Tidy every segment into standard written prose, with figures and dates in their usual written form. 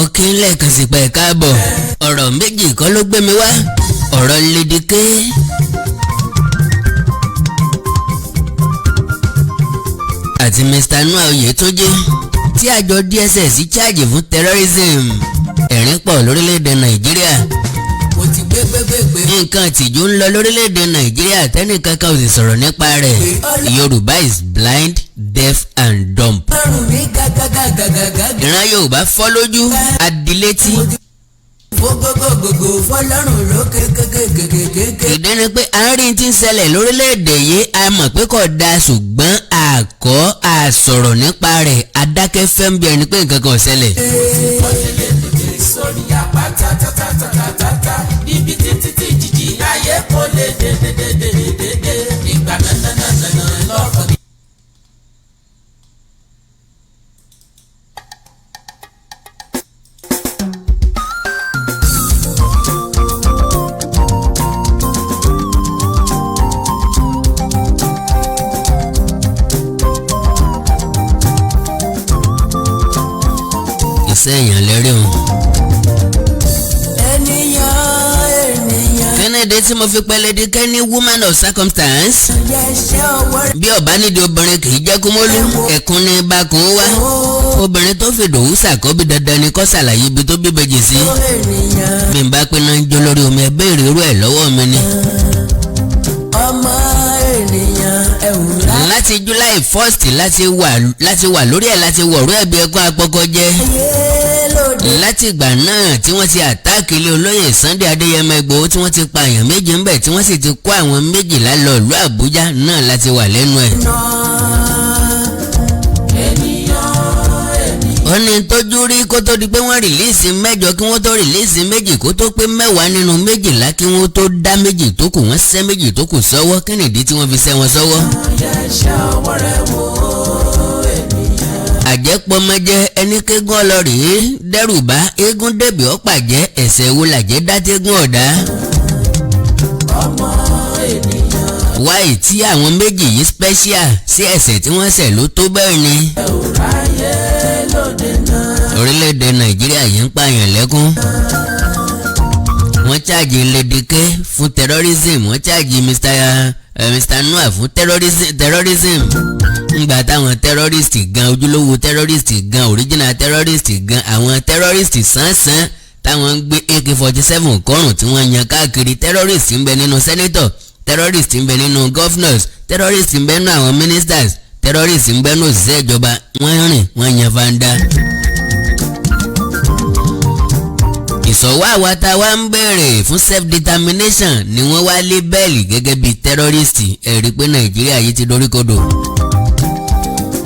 mo kí ń lẹ́ẹ̀kan sí pé káàbọ̀ ọ̀rọ̀ méjì kọ́ ló gbé mi wá ọ̀rọ̀ Ladyk àti Mr. Noah Oyetunji tí àjọ DSS charge fún terrorism ẹ̀rín pọ̀ lórílẹ̀‐èdè Nàìjíríà. mo ti gbé nǹkan ìtìjú ń lọ lórílẹ̀‐èdè Nàìjíríà tẹ́nìkan kan ò sì sọ̀rọ̀ nípa rẹ̀. Yoruba is blind, deaf and dumb. ìran Yorùbá fọ́ lójú adìlétí. ìdí ni pé àárín tí ń ṣẹlẹ̀ lórílẹ̀‐èdè yìí a mọ̀ pé kò dáa ṣùgbọ́n àkọ́ àsọ̀rọ̀ nípa rẹ̀ adákẹ́ fẹ́ ń bí ẹni pé nǹkan kan ò ṣẹlẹ̀. sórí àpáta tátátátátá ibi títí tí jìjì ayé kò lè dédédédédédé ìgbà nananana lọ́kàn. Sẹ́yìn lẹ́rìí o. Kẹ́nẹ́dé tí mo fi pẹ́ Ladyk ní woman of circumstance. bí ọba nídìí obìnrin kì í jẹ́ kúmọ́lú ẹ̀kún ní bákan wá. obìnrin tó fi dòwú sàkọ́bí dandan ni kó ṣàlàyé ibi tó bíbejì sí. bí n bá pinnu ń jó lórí omi ẹgbẹ́ ìrírú ẹ̀ lọ́wọ́ mi ni. láti July 1st láti wà lórí ẹ̀ láti wọ̀rú ẹ̀bí ẹ̀kọ́ àpọ́kọ́ jẹ́. láti ìgbà náà tí wọ́n ti àtáàkì ilé olóyè Sunday Adéyẹmọ Ìgbòho tí wọ́n ti pa èèyàn méjì ńbẹ̀ tí wọ́n sì ti kó àwọn méjìlá lọ ìlú Àbújá náà láti wà lẹ́nu ẹ̀. ó ní tójú rí kó tó di pé wọ́n rìlíìsì mẹ́jọ kí wọ́n tó rìlíìsì méjì kó tó pé mẹ́wàá nínú méjìlá kí wọ́n tó dá méjì tó kù wọ́n ṣẹ́ méjì tó kù sọ́wọ́ kí nìdí tí wọ́n fi ṣẹ́ wọn sọ́wọ́. àjẹpọmọjẹ ẹni kégún ọlọrìí dẹ́rùbá eégún dèbè ọ̀pàjẹ́ ẹ̀sẹ̀ wo làjẹ́ dátégún ọ̀dá. wáì tí àwọn méjì yìí special sí ẹ̀ṣẹ̀ tí wọ́n ṣẹ̀ ló tó bẹ́ẹ̀ ni. orílẹ̀-èdè Nàìjíríà yìí ń pààyàn lẹ́kún. wọ́n cháàjì Ladyk fún terrorism wọ́n cháàjì Mr. Noah fún terrorism. ngbà táwọn terrorist gan ojúlówó terrorist gan original terrorist gan àwọn terrorist sánsan táwọn ń gbé AK-47 kọrùn tí wọ́n yan káàkiri terrorist ń bẹ nínú senator terrorist ń bẹ nínú governors terrorist ń bẹ nínú àwọn ministers terrorist ń bẹ nínú òṣìṣẹ́ ìjọba wọ́n yan fanda. ìsọ̀wọ́ àwa tá a wá ń bẹ̀rẹ̀ fún self determination ni wọ́n wá lé bẹ́ẹ̀lì gẹ́gẹ́ bí terrorist ẹ̀rí pé Nàìjíríà yìí ti doríkodò.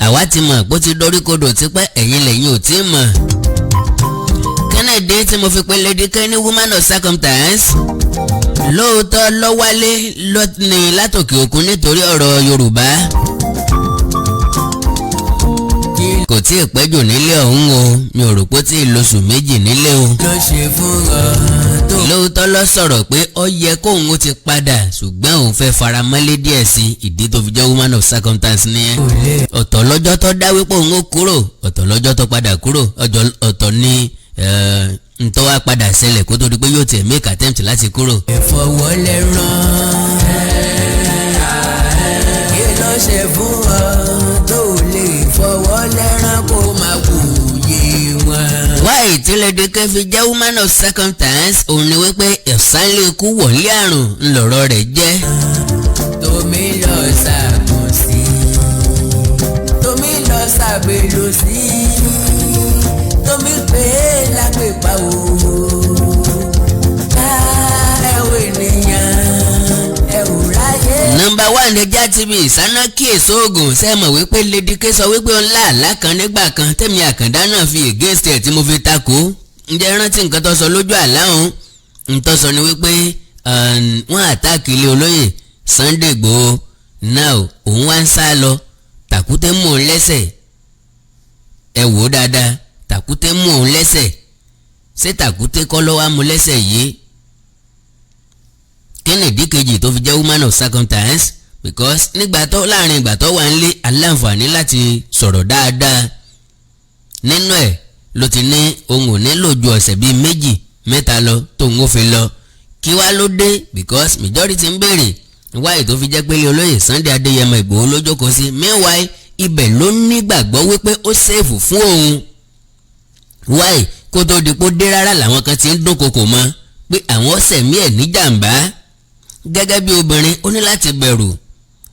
àwa ti mọ̀ bó ti doríkodò tipẹ́ ẹ̀yin lẹ́yìn ò tí ì mọ̀. Kẹ́nẹ́dé tí mo fi pè Ladyk ní woman of circumstance lóòótọ́ ló wálé ní látòkè òkun nítorí ọ̀rọ̀ Yorùbá. kò tí ì pẹ́jù nílé ọ̀hún o mi ò rò pé tí ì lóṣù méjì nílé o. lóòótọ́ ló sọ̀rọ̀ pé ó yẹ kóun ó ti padà ṣùgbọ́n òun fẹ́ faramọ́lé díẹ̀ sí ìdí tó fi jẹ́ woman of circumstance nìyẹn. ọ̀tọ̀ lọ́jọ́ tó dá wípé òun ó kúrò ọ̀tọ̀ lọ́jọ́ tó padà kúrò ọ̀tọ̀ ní ntọ́ wá padà ṣẹlẹ̀ kó tó di pé yóò tiẹ̀ make attempt láti kúrò. ìfọwọ́lẹ́rán kí ló ṣe fún ọ tó lè fọwọ́lẹ́rán kó máa wòye wọn. wáyé tí Ladyk fi jẹ́ woman of circumstance òun ni wípé ẹ̀sánlé ikú wọ̀lé àrùn ńlọrọ̀ rẹ̀ jẹ́. tómi lọ ṣàgùn sí tómi lọ ṣàgbélò sí tómi pé lápèpá o. Number 1 ẹja TV ìsáná kíyèsí oògùn sẹ́mọ̀ wípé Ladyk sọ wípé ó ń lá àlá kan nígbà kan tẹ̀mí àkàndá náà fi against ẹ̀ tí mo fi takò. ǹjẹ́ rántí nǹkan tó sọ lójú àlá òun nǹkan sọ ni wípé wọ́n àtàkì ilé olóyè Sunday Igboho now òun wá ń sá lọ tàkúté mú òun lẹ́sẹ̀ ẹ wò ó dáadáa tàkúté mú òun lẹ́sẹ̀ ṣé tàkúté kọ́ ló wá mú lẹ́sẹ̀ yìí. Kẹ́nẹ́dì kejì tó fi jẹ́ woman of circumstance because láàrin ìgbà tó wà nílé aláǹfààní láti sọ̀rọ̀ dáadáa nínú ẹ̀ ló ti ní òun ò nílò ju ọ̀sẹ̀ bíi 2-3 lọ tóun ó fi lọ. Kí wá ló dé? Because majority ń béèrè wáyé tó fi jẹ́ pé ilé olóyè Sunday Adéyẹmọ Ìgbòho ló jókòó sí. Meanwhile ibẹ̀ ló nígbàgbọ́ wípé ó sèfù fún òun. Wáyé kó tó di pé ó dé rárá làwọn kan ti ń dúnkokò mọ́ pé àwọn sẹ̀mí ẹ̀ níjàmbá. Gẹ́gẹ́ bí obìnrin ó ní láti bẹ̀rù.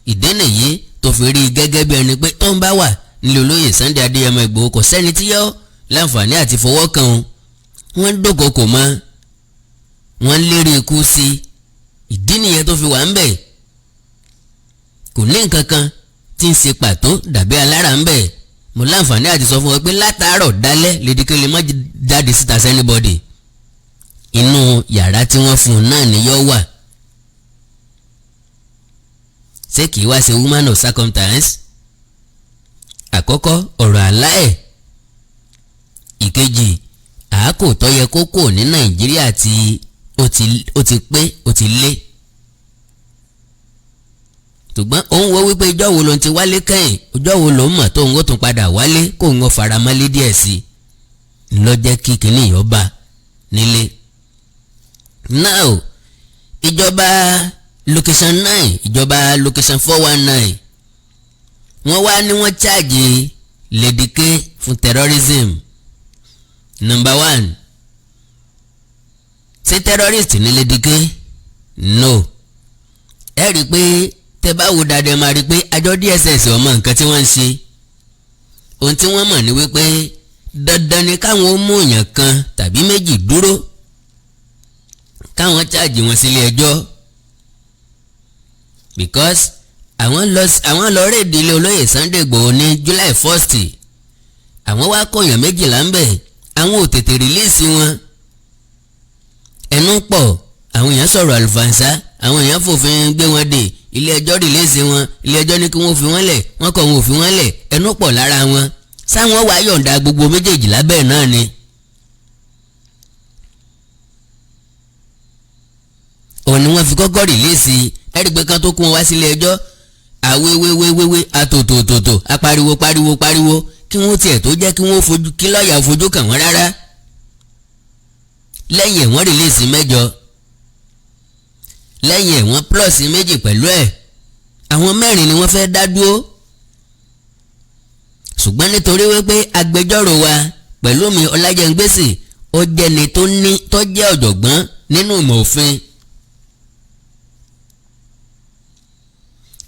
Ìdí nìyí tó fi rí gẹ́gẹ́ bí ẹni pé tó ń bá wà nílé olóyè Sunday Adéyẹmọ Ìgbòho kò sẹ́ni tí yọ láǹfààní àti fọwọ́ kan o. Wọ́n ń dúnkokò mọ́, wọ́n ń lérí ikú sí i. Ìdí nìyẹn tó fi wà ń bẹ̀. Kò ní nǹkan kan tí ń ṣe pàtó dàbí alára ń bẹ̀. Mo láǹfààní àti sọ fún ọ pé látàárọ̀ dálẹ́ Ladyk lè má jáde síta sí anybody. Inú yàrá tí wọ́n fún un náà ni yóò wà. Ṣé kìí wá ṣe woman of circumstance? Àkọ́kọ́ ọ̀rọ̀ àlá ẹ̀. Ìkejì àákò tó yẹ kó kò ní Nàìjíríà tí ó ti pé ó ti lé. Ṣùgbọ́n òun wo wípé ìjọ́ wo ló ń ti wálé kẹ́yìn, ìjọ́ wo ló ń mọ̀ tóun ó tún padà wálé kóun ó faramọ́lé díẹ̀ sí i ló jẹ́ kí kinní yọ̀ bá nílé. Now ìjọba location 9 ìjọba location 419 wọ́n wá ní wọ́n charge Ladyk fún terrorism. Number 1, ṣé terrorist ní Ladyk? No. Ẹ rí i pé tẹ́ bá wo dáadáa máa rí i pé àjọ DSS ọmọ nǹkan tí wọ́n ń ṣe. Ohun tí wọ́n mọ̀ ni wípé dandan ni káwọn ó mú èèyàn kan tàbí méjì dúró káwọn charge wọn sílé ẹjọ́. Because àwọn lọ rédè ilé olóyè Sunday Igboho ní July 1st. Àwọn wá kọ̀yàn 12 ń bẹ̀. Àwọn ò tètè rìlíìsì wọn. Ẹnu pọ̀ àwọn èèyàn sọ̀rọ̀ àlùfàǹsá, àwọn èèyàn fòfin gbé wọn dè, ilé ẹjọ́ rìlíìsì wọn, ilé ẹjọ́ ní kí wọ́n fi wọ́n lẹ̀, wọ́n kọ̀ wọn ò fi wọ́n lẹ̀. Ẹnu pọ̀ lára wọn. Sáwọn wá yọ̀ǹda gbogbo méjèèjì lábẹ́ náà ni. Òun ni wọ́n fi kọ́kọ́ rìlíìsì ẹ̀rígbẹ́ kan tó kún wọn wá sílé ẹjọ́. Àwéwéwéwéwé àtòtòtòtò apariwo pariwo kí wọ́n tiẹ̀ tó jẹ́ kí wọ́n fojú kí lọ́ọ̀yà fojú kàn wọ́n rárá. Lẹ́yìn ẹ̀ wọ́n rìlíìsì 8. Lẹ́yìn ẹ̀ wọ́n plus 2 pẹ̀lú ẹ̀. Àwọn 4 ni wọ́n fẹ́ dá dúró. Ṣùgbọ́n nítorí wípé agbẹjọ́rò wa Pẹ̀lúmi Ọlájẹ́ngbèsì ó jẹ́ni tó jẹ́ ọ̀jọ̀gbọ́n nínú ìmọ̀ òfin.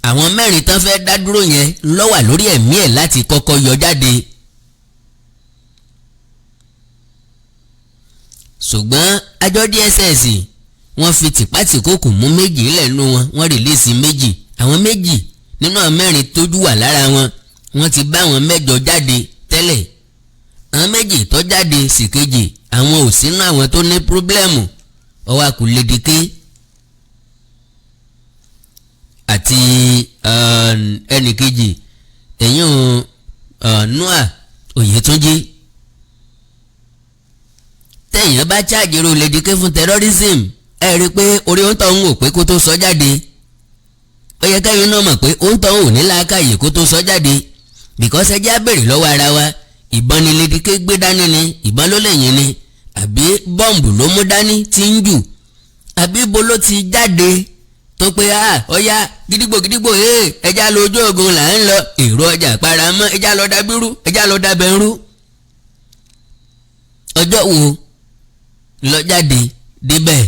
Àwọn 4 tán fẹ́ dá dúró yẹn ló wà lórí ẹ̀mí ẹ̀ láti kọ́kọ́ yọ jáde. Ṣùgbọ́n àjọ DSS wọ́n fi tìpátìkókù mú 2 lẹ́nu wọn, wọ́n rìlíìsì 2. Àwọn 2 nínú àwọn 4 tójú wà lára wọn, wọ́n ti bá àwọn 8 jáde tẹ́lẹ̀. Àwọn 2 tó jáde sì kejì àwọn ò sínú àwọn tó ní pírọ́blẹ́mù. Ó wá kù Ladyk àti ẹnì kejì ẹ̀yìn Noah Oyètúnjí. Tẹ̀yìn bá charge ro Ladyk fún terrorism, ẹ rí i pé orí òǹtọ̀ ń wò pé kó tó sọ jáde. Ó yẹ kẹ́yìn náà mọ̀ pé òǹtọ̀ ò ní làákàyè kó tó sọ jáde. Because ẹ jẹ́ á bèrè lọ́wọ́ ara wa, ìbọn ni Ladyk gbé dání ni, ìbọn ló lẹ́yìn ni, àbí bọ́ǹbù ló mú dání tí ń jù, àbí ibo ló ti jáde tó pé ọ̀yá gidigbo ẹja lọ ojú ogun là ń lọ, èrò ọjà paramọ́, ẹja lọ dábírú, ẹja lọ dábẹ́rú. Ọjọ́ wo lọ jáde débẹ̀?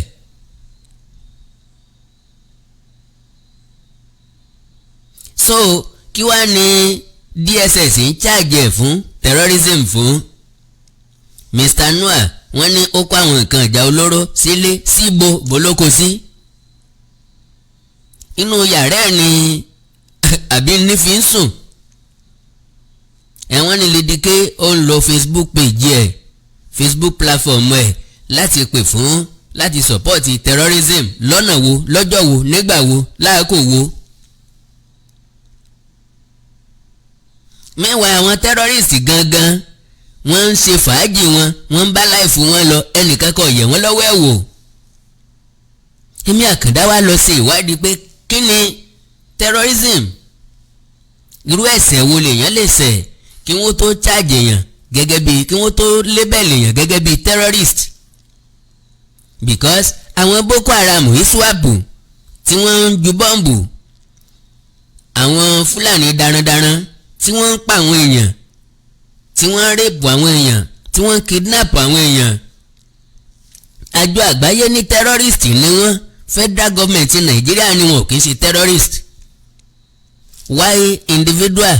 So kí wá ní DSS ń charge ẹ̀ fún terrorism fún? Mr. Noah wọ́n ní ó kó àwọn nǹkan ìjà olóró sílé síbo bolóko sí. Inú yàrá ẹ̀ ni àbí ní fi ń sùn. Ẹ̀wọ̀n ní Ladyk ó ń lo Facebook page ẹ̀, Facebook platform ẹ̀ láti pè fún láti support terrorism lọ́nà wo, lọ́jọ́ wo, nígbà wo, láàkó wo. Mẹ́wàá àwọn terrorist gangan wọ́n ń ṣe fàájì wọn, wọ́n ń bá láìfù wọn lọ, ẹnìkan kò yẹ̀ wọ́n lọ́wọ́ ẹ̀ wò. Èmi Àkàndá wá lọ ṣe ìwádìí pé kí ni terrorism, irú ẹ̀ṣẹ̀ wo lèèyàn lè ṣẹ̀ kí wọ́n tó charge èèyàn gẹ́gẹ́ bí kí wọ́n tó label èèyàn gẹ́gẹ́ bí terrorist because àwọn Boko Haram ISWAP tí wọ́n ń ju bọ́ǹbù, àwọn Fúlàní darandaran tí wọ́n ń pa àwọn èèyàn, tí wọ́n ń rèpù àwọn èèyàn, tí wọ́n ń kidnap àwọn èèyàn, àjọ àgbáyé ní terrorist ni wọ́n. Federal government ní Nàìjíríà ni wọn kì í ṣe terrorist. Why individual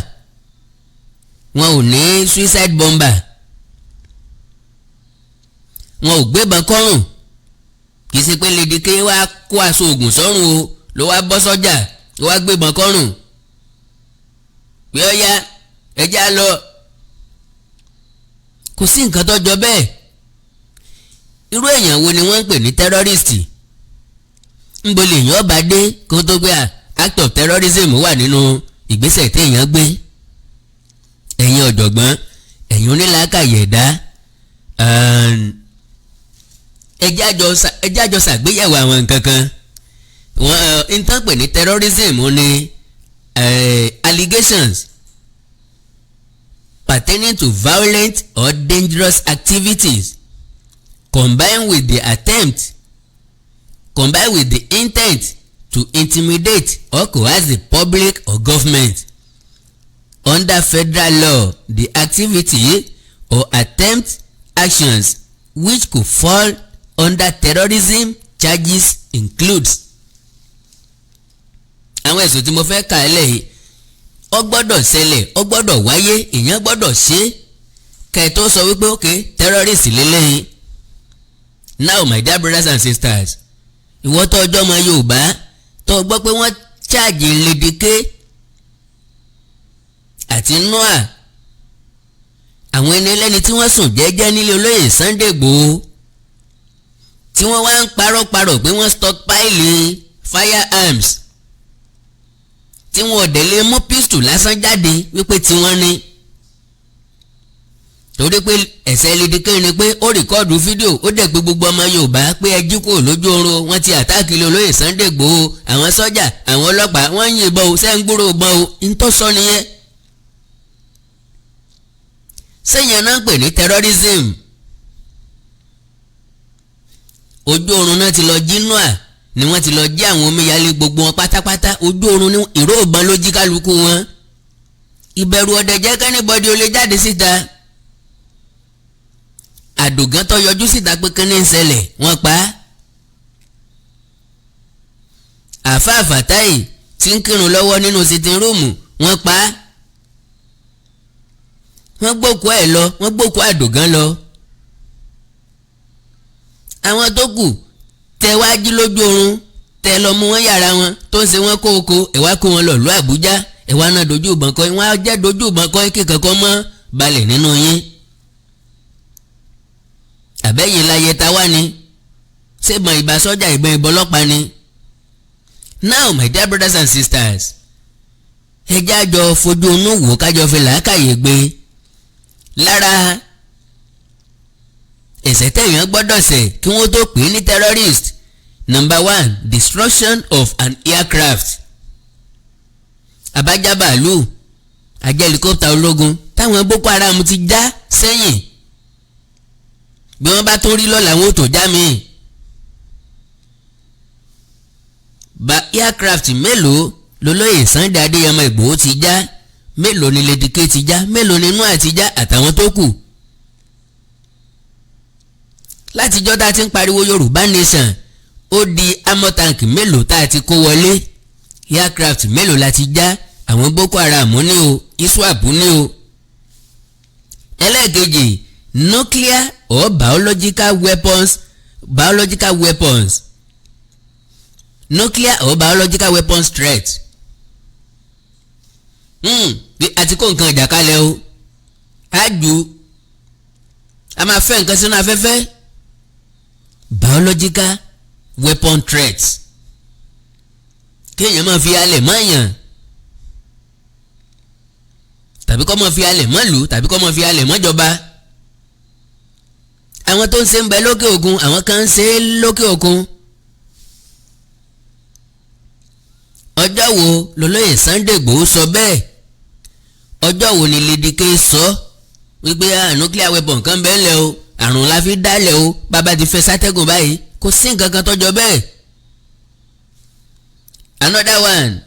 wọn ò ní suicide bomber, wọn ò gbébọn kọ́rùn, kì í ṣe pé Ladyk wá kó aṣọ ògùn sọ́rùn o ló wá bọ́ sọ́jà ló wá gbébọn kọ́rùn pé ó yá ẹja lọ. Kò sí nǹkan tó jọ bẹ́ẹ̀. Irú èèyàn wo ni wọ́n ń pè ní terrorist? Ńbo lè yàn ọba dé kó tó gbé act of terrorism wà nínú ìgbésẹ̀ tí èèyàn gbé? Ẹ̀yin ọ̀jọ̀gbọ́n, ẹ̀yin onílàákàyè ẹ̀dá, ẹjẹ́ àjọ ṣàgbéyẹ̀wò àwọn nǹkan kan. Wọ́n ń tán pè ní terrorism ní allegations pertaining to violent or dangerous activities combined with the intent to intimidate or coerce the public or government. Under federal law, the activity or attempt actions which could fall under terrorism charges includes. Àwọn ẹ̀sùn tí mo fẹ́ kà ẹ́ lẹ́yìn ó gbọ́dọ̀ ṣẹlẹ̀, ó gbọ́dọ̀ wáyé, èèyàn gbọ́dọ̀ ṣe kẹ́ ẹ tó sọ wípé okay terrorist lélẹ́yìn. Now my dear brothers and sisters, ìwọ tó ọjọ́ ọmọ Yorùbá tó gbọ́ pé wọ́n charge Ladyk àti Noah, àwọn ẹni ẹlẹ́ni tí wọ́n sùn jẹ́jẹ́ nílé olóyè Sunday Igboho, tí wọ́n wá ń parọ́ pé wọ́n stockpile firearms, tí wọ́n ọ̀dẹ̀ lè mú pistol lásán jáde wípé tí wọ́n ní. Torí pé ẹ̀ṣẹ̀ Ladyk ni pé ó rìkọ́ọ̀dù fídíò ó dẹ̀ pé gbogbo ọmọ Yorùbá pé ẹ jí kúrò lójú oorun, wọ́n ti àtáàkì ilé olóyè Sunday Igboho, àwọn sọ́jà àwọn ọlọ́pàá wọ́n ń yìnbọn o, ṣẹ́ ń gbúrò bọ́n o, ń tó sọ nìyẹn. Sẹ́yìn náà ń pè ní terrorism. Ojú oorun náà ti lọ jí Noah, ni wọ́n ti lọ jí àwọn omíyalé gbogbo wọn pátápátá. Ojú oorun ní ìró ìbọn ló jí kálukú wọn. Ìbẹ̀rù ọ̀dẹ̀ jẹ́ kẹ́nìbọ̀dì ó lè jáde síta. Àdògán tó yọjú síta pé kí ní ń ṣẹlẹ̀ wọ́n pa á. Àfáà Fàtáì tí ń kírun lọ́wọ́ nínú sitting room wọ́n pa á. Wọ́n gbókùú ẹ̀ lọ, wọ́n gbókùú Àdògán lọ. Àwọn tó kù tẹ wá jí lójú oorun, tẹ lọ mú wọn yàrá wọn tó ń ṣe wọn kó oko, ẹ wá kó wọn lọ lú Àbújá, ẹ wá náà dojú ìbọn kọ́ wọn á jẹ́ dojú ìbọn kọ́ kí kankan mọ́ balẹ̀ nínú yín. Àbẹ́yìn láyé ta wá ni? Ṣé ìbọn ìbá sọ́jà ìbọn ìbọn ọlọ́pàá ni? Now my dear brothers and sisters, ẹ jẹ́ àjọ fojú inú wò kájọ fi làákàyè gbé. Lára ẹ̀ṣẹ̀ tẹ̀yàn gbọ́dọ̀ ṣẹ̀ kí wọ́n tó pè é ní terrorist. Number 1, destruction of an aircraft. Àbájá bàálù, àjẹ́ helicopter ológun táwọn Boko Haram ti já sẹ́yìn. Bí wọ́n bá tó rí lọ́la wọn ò tó já mi. Bá aircraft mélòó lolóyè Sunday Adéyẹmọ Ìgbòho ti já, mélòó ni Ladyk ti já, mélòó ni Noah ti já àtàwọn tó kù. Látijọ́ tá a ti ń pariwo Yorùbá nation, ó di amọ̀ tank mélòó tá a ti kó wọlé, aircraft mélòó la ti já, àwọn Boko Haram ní o, ISWAP ní o. Ẹlẹ́ẹ̀kejì, nuclear or biological weapons, nuclear or biological weapons threat. Bí a ti kó nǹkan ìjà kalẹ̀ o, á jù, a máa fẹ́ nǹkan sínú afẹ́fẹ́. Biological weapon threats, kéèyàn máa fi alẹ̀ mọ́ èèyàn, tàbí kó máa fi alẹ̀ mọ́ ìlú, tàbí kó máa fi alẹ̀ mọ́ ìjọba. Àwọn tó ń ṣe ń bẹ lókè òkun, àwọn kan ń ṣe é lókè òkun. Ọjọ́ wo lolóyè Sunday Igboho sọ bẹ́ẹ̀? Ọjọ́ wo ni Ladyk sọ wípé nuclear weapon kan bẹ́ẹ̀ lẹ̀ o àrùn la fi dálẹ̀ o bàbá ti fẹ́ sátẹ́gùn báyìí kò sí nǹkan kan tọ́jọ́ bẹ́ẹ̀. Another one,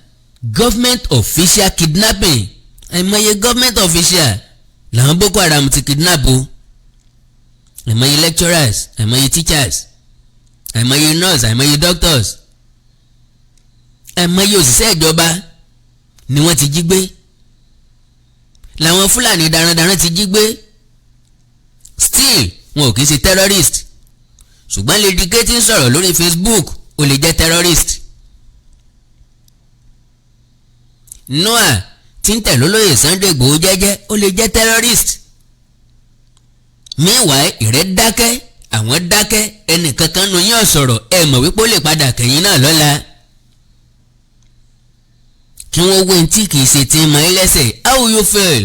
government official kidnapping. Àìmọye government official làwọn Boko Haram ti kidnap o. Àìmọye lecturers, àìmọye teachers, àìmọye nurse, àìmọye doctors, àìmọye òṣìṣẹ́ ìjọba ni wọ́n ti jí gbé. Làwọn Fúlàní darandaran ti jí gbé. Still wọn ò kì í ṣe terrorist. Ṣùgbọ́n Ladyk tí ń sọ̀rọ̀ lórí Facebook ó lè jẹ́ terrorist. Noah tí ń tẹ̀lé olóyè Sunday Igboho jẹ́jẹ́ ó lè jẹ́ terrorist. Meanwhile ìrẹ́ dákẹ́ àwọn dákẹ́ ẹnìkankan nu yín ọ̀sọ̀rọ̀ ẹ mọ̀ wípé ó lè padà kẹ̀yìn náà lọ́la. Kí wọ́n wé tí kìí ṣe ti mọ̀ ẹ́ lẹ́sẹ̀ how you feel.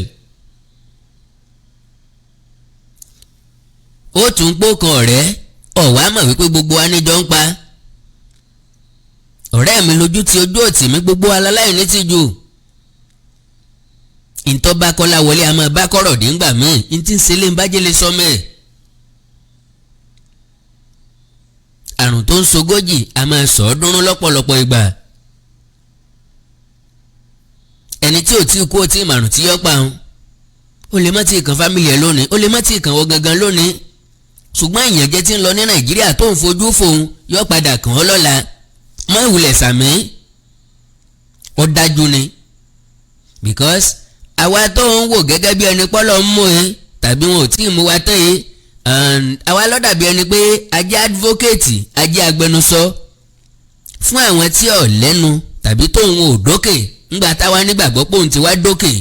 Ó tún gbókan ọ̀rẹ́ ọ̀wá mọ̀ wípé gbogbo wa níjọ ń pa. Ọ̀rẹ́ mi lójú ti ojú òtì mi gbogbo aláláì ní tìjú. Ìtọ́ bá kọ́lá wọlé a máa bá kọ́rọ̀ díngbà míì ntí ń ṣẹlẹ̀ ń bájẹ́ lè sọmẹ́. Àrùn tó ń sogójì a máa sọ ọ́ dúnrún lọ́pọ̀lọpọ̀ ìgbà. Ẹni tí ò tí kú ó tí màrùn tí yọ́ pa ń ó lè má tí kàn fámìlì ẹ̀ lónìí ó lè má tí kàn wọ́n gangan lónìí. Ṣùgbọ́n ìyànjẹ tí ń lọ ní Nàìjíríà tó ń fojú fòun yọ́ padà kàn ọ́ lọ́la. Má ìwúlẹ̀ sàmì ó dájú ni because àwa tó ń wò gẹ́gẹ́ bí ẹni pọ́lọ́ ń mú ẹ tàbí wọn ò tí ì mú wa tán yìí àwa ló dàbí ẹni pé ajé advocate ajé agbẹnusọ fún àwọn tí ò lẹ́nu tàbí tóun ò dókè ńgbà táwa nígbàgbọ́ pé òun ti wá dókè.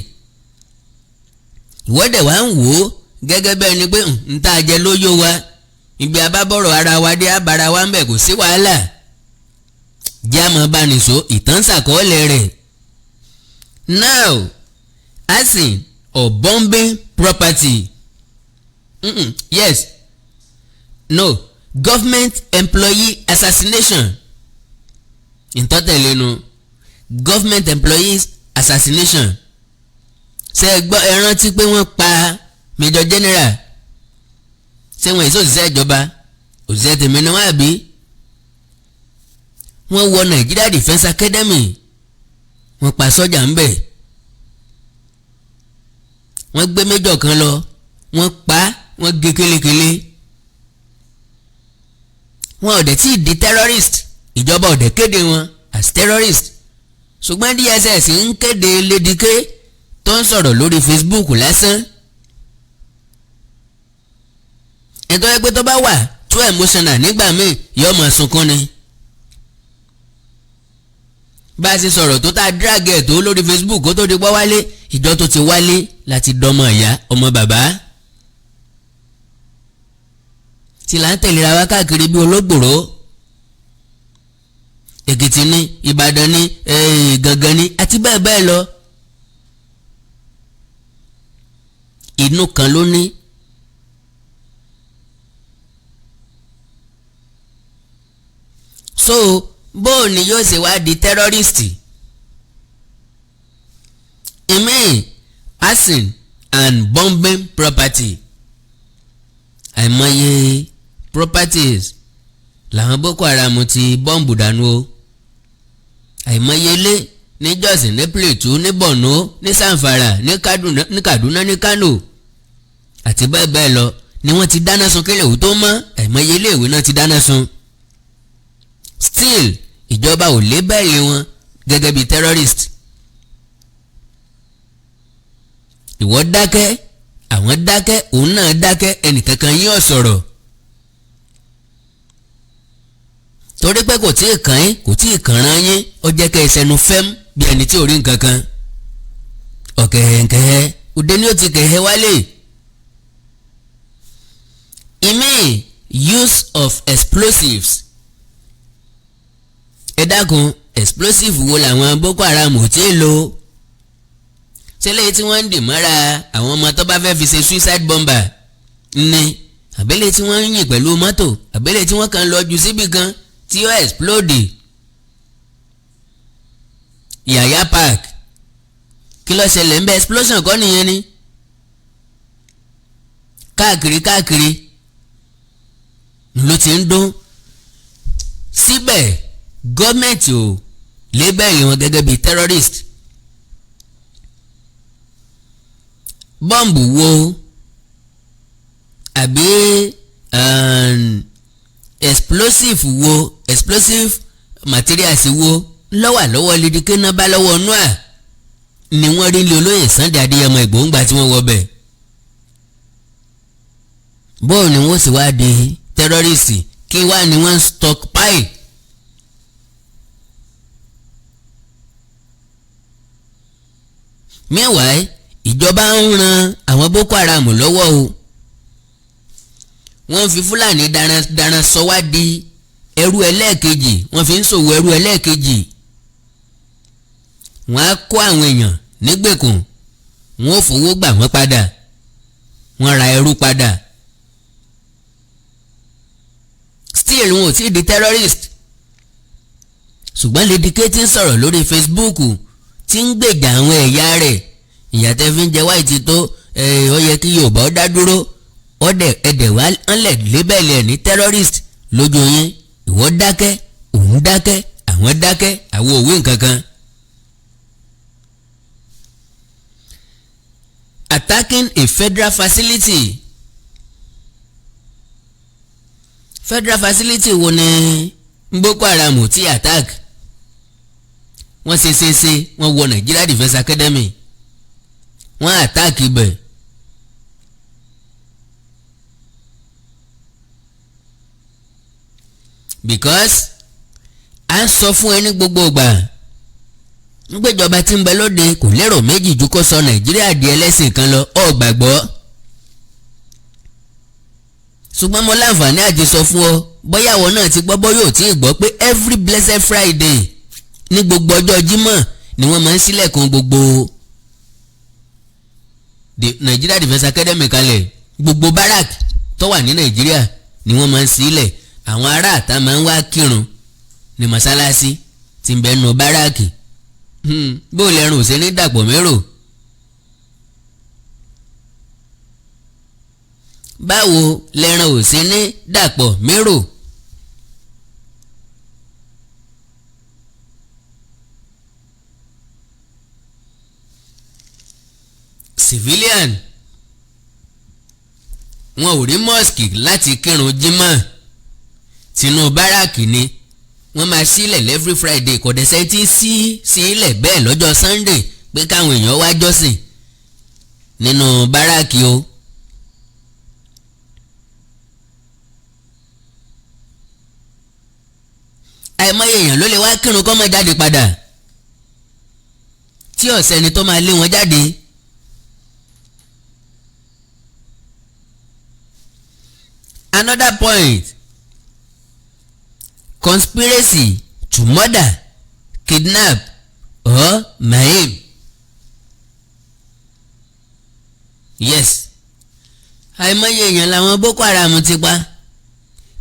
Ìwọ́dẹ̀ wa ń wò ó gẹ́gẹ́ bí ẹni pé ń tá a jẹ lóyó wa ibi abábọ̀rọ̀ ara wa dé abara wa ń bẹ̀ kò sí wàhálà. Jámọ̀ bá nìṣó ìtàn ṣàkọọ́lẹ̀ rẹ̀. Now arson or bombing property. Yes. No. Government employee assassination. Ìtọ́tẹ̀lẹ́nu. Government employees assassination. Ṣé ẹ gbọ́ ẹ rántí pé wọ́n pa Major General? Ṣé wọ́n èso òṣìṣẹ́ ìjọba? Òṣìṣẹ́ tèmi ni wọ́n àbí? Wọ́n wọ Nigeria Defence Academy. Wọ́n pa sọ́jà ń bẹ̀. Wọ́n gbé méjọ̀ kan lọ wọ́n pa wọ́n gé kélekèle. Wọn ò dẹ̀ tí ì di terrorist ìjọba ò dẹ̀ kéde wọn as terrorist. Ṣùgbọ́n DSS ń kéde Ladyk tó ń sọ̀rọ̀ lórí Facebook lásán. Ẹ̀tọ́ ẹgbẹ́ tó bá wà too emotional nígbà míì yóò máa sunkún ni. Bá a ṣe sọ̀rọ̀ tó tá drag ẹ̀ tó lórí Facebook kó tó di pọ́ wálé ìjọ tó ti wálé láti dọ́mọ ìyá ọmọ bàbá. Tí là ń tẹ̀léra wá káàkiri bí olóògbòrò. Èkìtì ní Ìbàdàn ní Gàngán ní àti bẹ́ẹ̀ bẹ́ẹ̀ lọ. Inú kan ló ní. So bóò ni yóò ṣe wá di terrorist. Ìmíì arson and bombing property. Àìmọye properties làwọn Boko Haram ti bọ́ǹbù dànù o. Àìmọye ilé ní Jos ní Plateau ní Borno ní Zamfara ní Kaduna ní Kano àti bẹ́ẹ̀ bẹ́ẹ̀ lọ ni wọ́n ti dáná sun kílẹ̀ òwú tó mọ́. Àìmọye ilé ìwé náà ti dáná sun. Still ìjọba ò lé bẹ́ẹ̀lì wọn gẹ́gẹ́ bí terrorist. Ìwọ dákẹ́ àwọn dákẹ́ òun náà dákẹ́ ẹnìkankan yín ò sọ̀rọ̀. Torí pé kò tí ì kàn yín kò tí ì kàn rán yín ó jẹ́ kẹ́ ẹ sẹnu fẹ́m bí ẹni tí ò rí nǹkan kan. Ọ̀kẹ́hẹ̀kẹ́hẹ́ òde ni ó ti kẹ̀hẹ́ wálé. Ìmíì use of explosives. Ẹ dákun explosive wo làwọn Boko Haram ò tí ì lò? Ṣẹlẹ̀ tí wọ́n ń dì mọ́ra àwọn ọmọ tó bá fẹ́ fi ṣe suicide bomber ni àbẹ́lẹ̀ tí wọ́n ń yìn pẹ̀lú mọ́tò àbẹ́lẹ̀ tí wọ́n kàn lọ jù síbi kan tí ó explode. Yàyà park kí ló ṣẹlẹ̀ ń bẹ explosion kọ́ nìyẹn ni. káàkiri ló ti ń dún. síbẹ̀ gọ́ọ̀mẹ̀ntì ò lébẹ̀lì wọn gẹ́gẹ́ bíi terrorist. bọ́ǹbù wo àbí explosive materials wo lọ́wọ́ Ladyk náà bá lọ́wọ́ noah ni wọ́n rí ilé olóyè Sunday Adéyẹmọ Ìgbòho ńgbà tí wọ́n wọ bẹ̀. bóò ni wọ́n sì wá di terrorist kí wá ni wọ́n stockpile. meanwhile ìjọba ń ran àwọn Boko Haram lọ́wọ́ o. wọ́n fi Fúlàní daran sọ wá di ẹrú ẹlẹ́ẹ̀kejì, wọ́n fi ń ṣòwò ẹrú ẹlẹ́ẹ̀kejì. wọ́n á kó àwọn èèyàn nígbèkùn, wọ́n ò fowó gbà wọ́n padà, wọ́n ra ẹrú padà. still wọn ò tí ì di terrorist. ṣùgbọ́n Ladyk tí ń sọ̀rọ̀ lórí Facebook tí ń gbèjà àwọn ẹ̀yà rẹ̀. ìyàtẹ̀ fi ń jẹ wáyé ti tó ó yẹ kí Yorùbá ó dá dúró ẹ̀dẹ̀ wá ńlẹ̀ lébẹ̀lì ẹ̀ ní terrorist lójú yín. ìwọ dákẹ́, òun dákẹ́, àwọn dákẹ́, àwọn òwe nǹkan kan. Attacking a federal facility. Federal facility wo ni Boko Haram ti attack? wọ́n ṣe wọ́n wọ Nigeria Defence Academy, wọ́n attack ibẹ̀. because a sọ fún ẹ ní gbogbo ìgbà nígbèjọba tí ń bẹ lóde kò lérò méjì ju kó sọ Nàìjíríà di ẹlẹ́sìn kan lọ, ọ gbàgbọ́. ṣùgbọ́n mo láǹfààní àti sọ fún ọ bóyá àwọn náà ti gbọ́ bóyá ò tí ì gbọ́ pé every blessed Friday ní gbogbo ọjọ́ Jímọ̀ ni wọ́n máa ń ṣílẹ̀kùn gbogbo Nigeria Defence Academy kalẹ̀. gbogbo barak tó wà ní Nàìjíríà ni wọ́n máa ń ṣílẹ̀. àwọn ará àta máa ń wá kírun ní mọ́sálásí tí ń bẹ nù báràkì. bó lẹ́rùn ò ṣe ní dàpọ̀ mérò. báwo lẹ́rùn ò ṣe ní dàpọ̀ mérò. civilian wọn ò rí mosque láti kírun jímọ̀ tinú báràkì ni wọ́n máa sílẹ̀ every Friday. kò dẹ̀sẹ̀ tí sílẹ̀ bẹ́ẹ̀ lọ́jọ́ Sunday pé káwọn èèyàn wá jọ́sìn nínú báràkì o. àìmọye èèyàn ló lè wá kírun kó má jáde padà tí ọ̀sẹ̀ ni tó máa lé wọn jáde. Another point, conspiracy to murder, kidnap or maim. Yes, àìmọye èèyàn làwọn Boko Haram ti pa.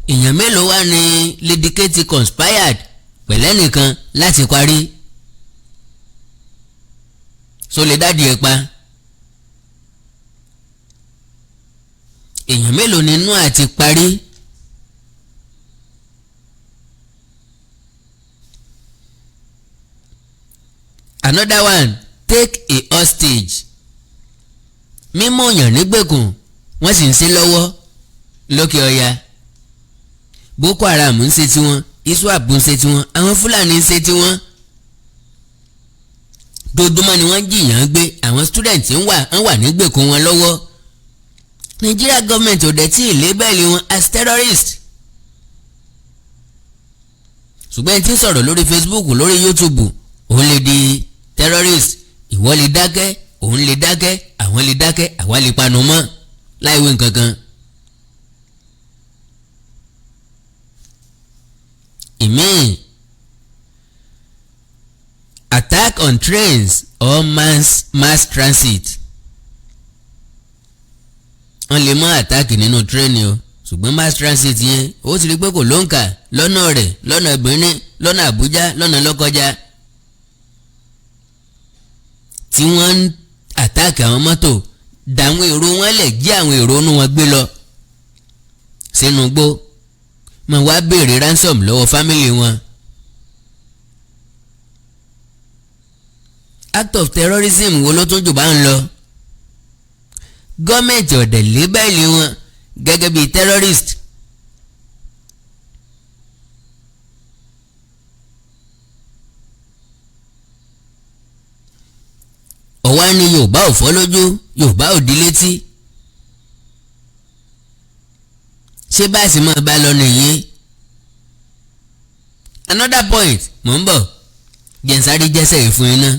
èèyàn mélòó wá ní Ladyk ti conspired pẹ̀lẹ́ nìkan láti parí? so lè dádì ẹ̀ pa. èèyàn mélòó nínú àti parí? Another one, take a hostage. mímú yàn nígbèkùn wọ́n sì ń ṣe lọ́wọ́ lókè ọya. Boko Haram ń ṣe tiwọn, ISWAP ń ṣe tiwọn, àwọn Fúlàní ń ṣe tiwọn. dojúmọ́ ni wọ́n jìyàn gbé, àwọn student ń wà nígbèkùn wọn lọ́wọ́. Nigeria government ò dẹ̀ tí ì lébẹ̀lì wọn as terrorist. ṣùgbọ́n ẹni tí ń sọ̀rọ̀ lórí Facebook, lórí YouTube, òun lè di terrorist. ìwọ lè dákẹ́, òun lè dákẹ́, àwọn lè dákẹ́, àwa lè panu mọ́ láìwé nǹkan kan. ìmíì, attack on trains or mass transit. wọ́n lè mọ attack nínú train o, ṣùgbọ́n mass transit yẹn ó ti rí pé kò lóǹkà lọ́nà rẹ̀, lọ́nà Benin, lọ́nà Àbújá, lọ́nà Lọ́kọ́já. tí wọ́n ń attack àwọn mọ́tò dà àwọn èrò wọn lẹ̀ jí àwọn èrò inú wọn gbé lọ sínú igbó mà wá béèrè ransom lọ́wọ́ fámìlì wọn. act of terrorism wo ló tún jù bá ń lọ? gọ́ọ̀mẹ̀ntì ọ̀dẹ̀ lébẹ́lì wọn gẹ́gẹ́ bíi terrorist. ọ̀wá ni Yorùbá ò fọ́ lójú, Yorùbá ò di létí. ṣé bá a sì máa bá lọ nìyí? another point mò ń bọ̀ jẹ̀nsáré jẹ́sẹ̀ fún iná.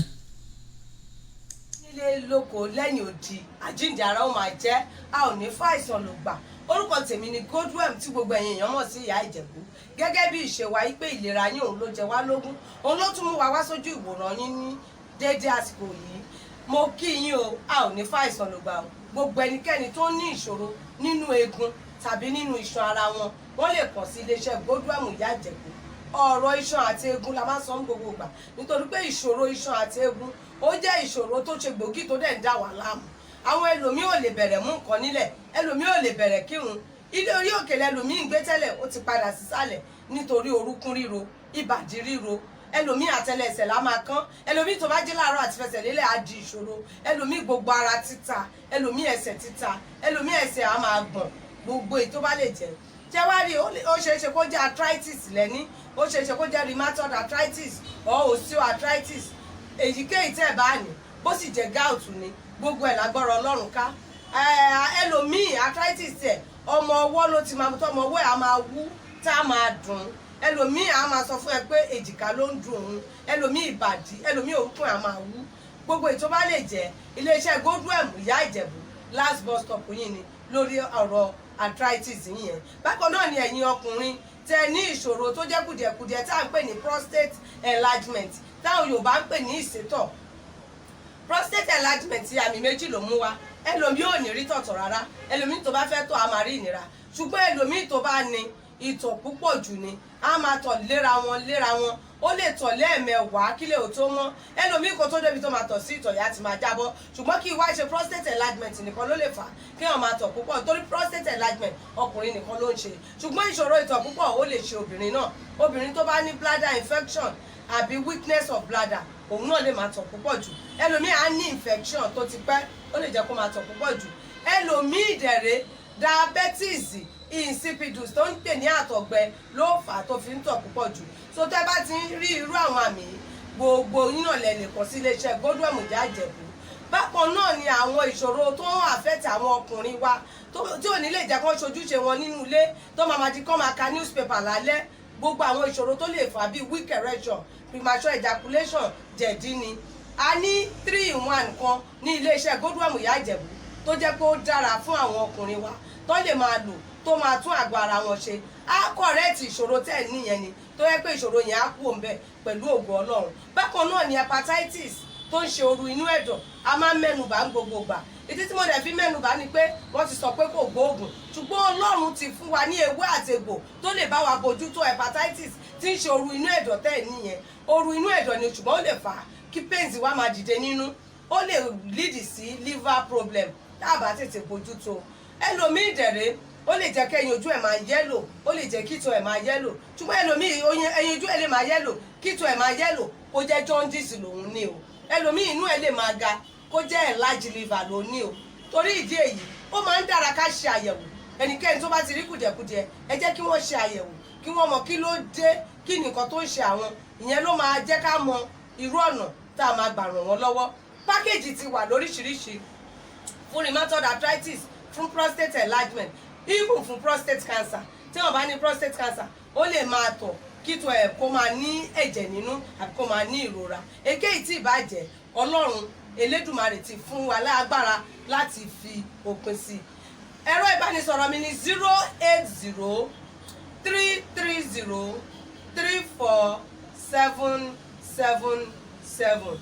nílé lóko lẹ́yìn odi àjíǹde ara ó máa jẹ́ a ò ní fàìsàn ló gbà. orúkọ tèmi ni Godwem tí gbogbo ẹ̀yin èèyàn mọ̀ sí ìyá Ìjẹ̀bú. gẹ́gẹ́ bí ìṣe wa pé ìlera yín òun ló jẹ wá lógún, òun ló tún mú wa wá sójú ìwòran yín ní déédéé àsìkò yìí. mo kí yín o, a ò ní fàìsàn ló gbà o. gbogbo ẹnikẹ́ni tó ní ìṣòro nínú eegun tàbí nínú iṣan ara wọn, wọ́n lè kàn sí iléeṣẹ́ Godwem ìyá Ìjẹ̀bú. ọ̀rọ̀ iṣan àti eegun la máa sọ ní gbogbo ìgbà nítorí pé ìṣòro iṣan àti eegun ó jẹ́ ìṣòro tó ṣe gbòógì tó dẹ̀ ń dà wá láàmú. àwọn ẹlòmíì ò lè bẹ̀rẹ̀ mú nǹkan nílẹ̀, ẹlòmíì ò lè bẹ̀rẹ̀ kírun. ilé orí òkè lẹlòmíì ń gbé tẹ́lẹ̀ ó ti padà sísàlẹ̀ nítorí orúkún ríro, ìbàdí ríro. ẹlòmíì àtẹlẹsẹ̀ la máa kán, ẹlòmíì tó bá jí láàárọ̀ àti fẹsẹ̀ lélẹ̀ á di ìṣòro, ẹlòmíì gbogbo ara títa, ẹlòmíì ẹsẹ̀ títa, ẹlòmíì ẹsẹ̀ á máa gbọ̀n. gbogbo èyí tó bá lè jẹ́ jẹ́wárí ó ṣeéṣe kó jẹ́ arthritis lẹ́ní, ó ṣeéṣe kó jẹ́ rheumatoid arthritis or osteoarthritis. èyíkéyìí tẹ́ ẹ̀ bá ní, bó sì jẹ́ gout ni, gbogbo ẹ̀ lágbára Ọlọ́run ká. ẹlòmíì arthritis tẹ̀ ọmọ ọwọ́ ló ti máa tọ́ ọmọ ọwọ́ ẹ̀ á máa wú tá a máa dùn. ẹlòmíì á máa sọ fún ẹ pé èjìká ló ń dùn òun, ẹlòmíì ìbàdí, ẹlòmíì orúkún á máa wú. gbogbo èyí tó bá lè jẹ́ iléeṣẹ́ Godwem ìyá Ìjẹ̀bú last bus stop yìí ni lórí ọ̀rọ̀ arthritis yìnyẹn. bákan náà ni ẹ̀yin ọkùnrin tẹ ní ìṣòro tó jẹ́ kùdìẹ̀kùdìẹ̀ tá à ń pè ní prostate enlargement, táwọn Yorùbá ń pè ní ìsétọ̀. prostate enlargement àmì méjì ló mú wá. ẹlòmíì ò ní rí tọ̀tọ̀ rárá, ẹlòmíì tó bá fẹ́ tọ̀ á máa rí ìnira, ṣùgbọ́n ẹlòmíì tó bá ní ìtọ̀ púpọ̀ jù ni á máa tọ̀ léra wọn, ó lè tọ̀ lẹ́ẹ̀mẹwàá kílẹ̀ ò tó mọ́. ẹlòmíì kò tó débi tó máa tọ̀ sí ìtọ̀ yá ti máa jábọ́. ṣùgbọ́n kí wá ṣe prostate enlargement nìkan ló lè fà kí wọ́n máa tọ̀ púpọ̀, torí prostate enlargement ọkùnrin nìkan ló ń ṣe. ṣùgbọ́n ìṣòro ìtọ̀ púpọ̀ ó lè ṣe obìnrin náà. obìnrin tó bá ní bladder infection àbí weakness of bladder, òun náà lè máa tọ̀ púpọ̀ jù. ẹlòmíì á ní infection tó ti pẹ́, ó lè jẹ́ kó máa tọ̀ púpọ̀ jù. ẹlòmíì dẹ̀rẹ̀ diabetes insipidus tó ń pè ní àtọ̀gbẹ ló fà á tó fi ń tọ̀ púpọ̀ jù. so tẹ́ bá ti ń rí irú àwọn àmì gbogbo yín náà lẹ lè kàn sí iléeṣẹ́ Godwem ìyá Ìjẹ̀bú. bákan náà ni àwọn ìṣòro tó ń àfẹ́tì àwọn ọkùnrin wa tí ò ní lè jẹ́ kó ṣojúṣe wọn nínú ilé, tó máa di kó máa ka newspaper lálẹ́. gbogbo àwọn ìṣòro tó lè fà bíi weak erection, premature ejaculation, jẹ̀dí ni. a ní 3-in-1 kan ní iléeṣẹ́ Godwem ìyá Ìjẹ̀bú tó jẹ́ pé ó dára fún àwọn ọkùnrin wa tó lè máa lò, tó máa tún àgọ́ ara wọn ṣe. á kọ̀rẹ́ẹ̀tì ìṣòro tẹ̀ níyẹn ni, tó yẹ pé ìṣòro yẹn á kú òǹbẹ pẹ̀lú ògo Ọlọ́run. bákan náà ni hepatitis tó ń ṣe ooru inú ẹ̀dọ̀, a máa ń mẹ́nubà ń gbogbo gbà. ìdí tí mo dẹ̀ fi mẹ́nubà ni pé wọ́n ti sọ pé kò gbóògùn, ṣùgbọ́n Ọlọ́run ti fún wa ní ewé àti egbò tó lè bá wa bójútó hepatitis tí ń ṣe ooru inú ẹ̀dọ̀ tẹ̀ níyẹn. ooru inú ẹ̀dọ̀ ni, ṣùgbọ́n ó lè fà á kí pains wa máa dìde nínú, ó lè lead sí liver problem tá a bá tètè bójútó. ẹlòmíì dẹ̀rẹ̀ ó lè jẹ́ kí ẹyin ojú ẹ̀ máa yẹ́lò, ó lè jẹ́ kíto ẹ̀ máa yẹ́lò. ṣùgbọ́n ẹlòmíì ẹyin ojú ẹ̀ lè máa yẹ́lò, kíto ẹ̀ máa yẹ́lò, kó jẹ́ jaundice lòun ní o. ẹlòmíì inú ẹ̀ lè máa ga, kó jẹ́ enlarged liver ló ní o. torí ìdí èyí ó máa ń dára ká ṣe àyẹ̀wò. ẹnikẹ́ni tó bá ti rí kùdìẹ̀kudiẹ, ẹ jẹ́ kí wọ́n ṣe àyẹ̀wò, kí wọ́n mọ kí ló dé, kí nìkan tó ń ṣe àwọn. ìyẹn ló máa jẹ́ ká mọ irú ọ̀nà tá a máa gbà ràn wọ́n lọ́wọ́. pákéjì ti wà lóríṣiríṣi fún rheumatoid arthritis, fún prostate enlargement, even fún prostate cancer. tí wọ́n bá ní prostate cancer, ó lè máa tọ̀ kíto ẹ̀ kó máa ní ẹ̀jẹ̀ nínú àbí kó máa ní ìrora. èkéyìí tí ìbàjẹ́ Ọlọ́run Elédùmarè ti fún wa lágbára láti fi òpin sí. ẹ̀rọ ìbánisọ̀rọ̀ mi ní 08033034777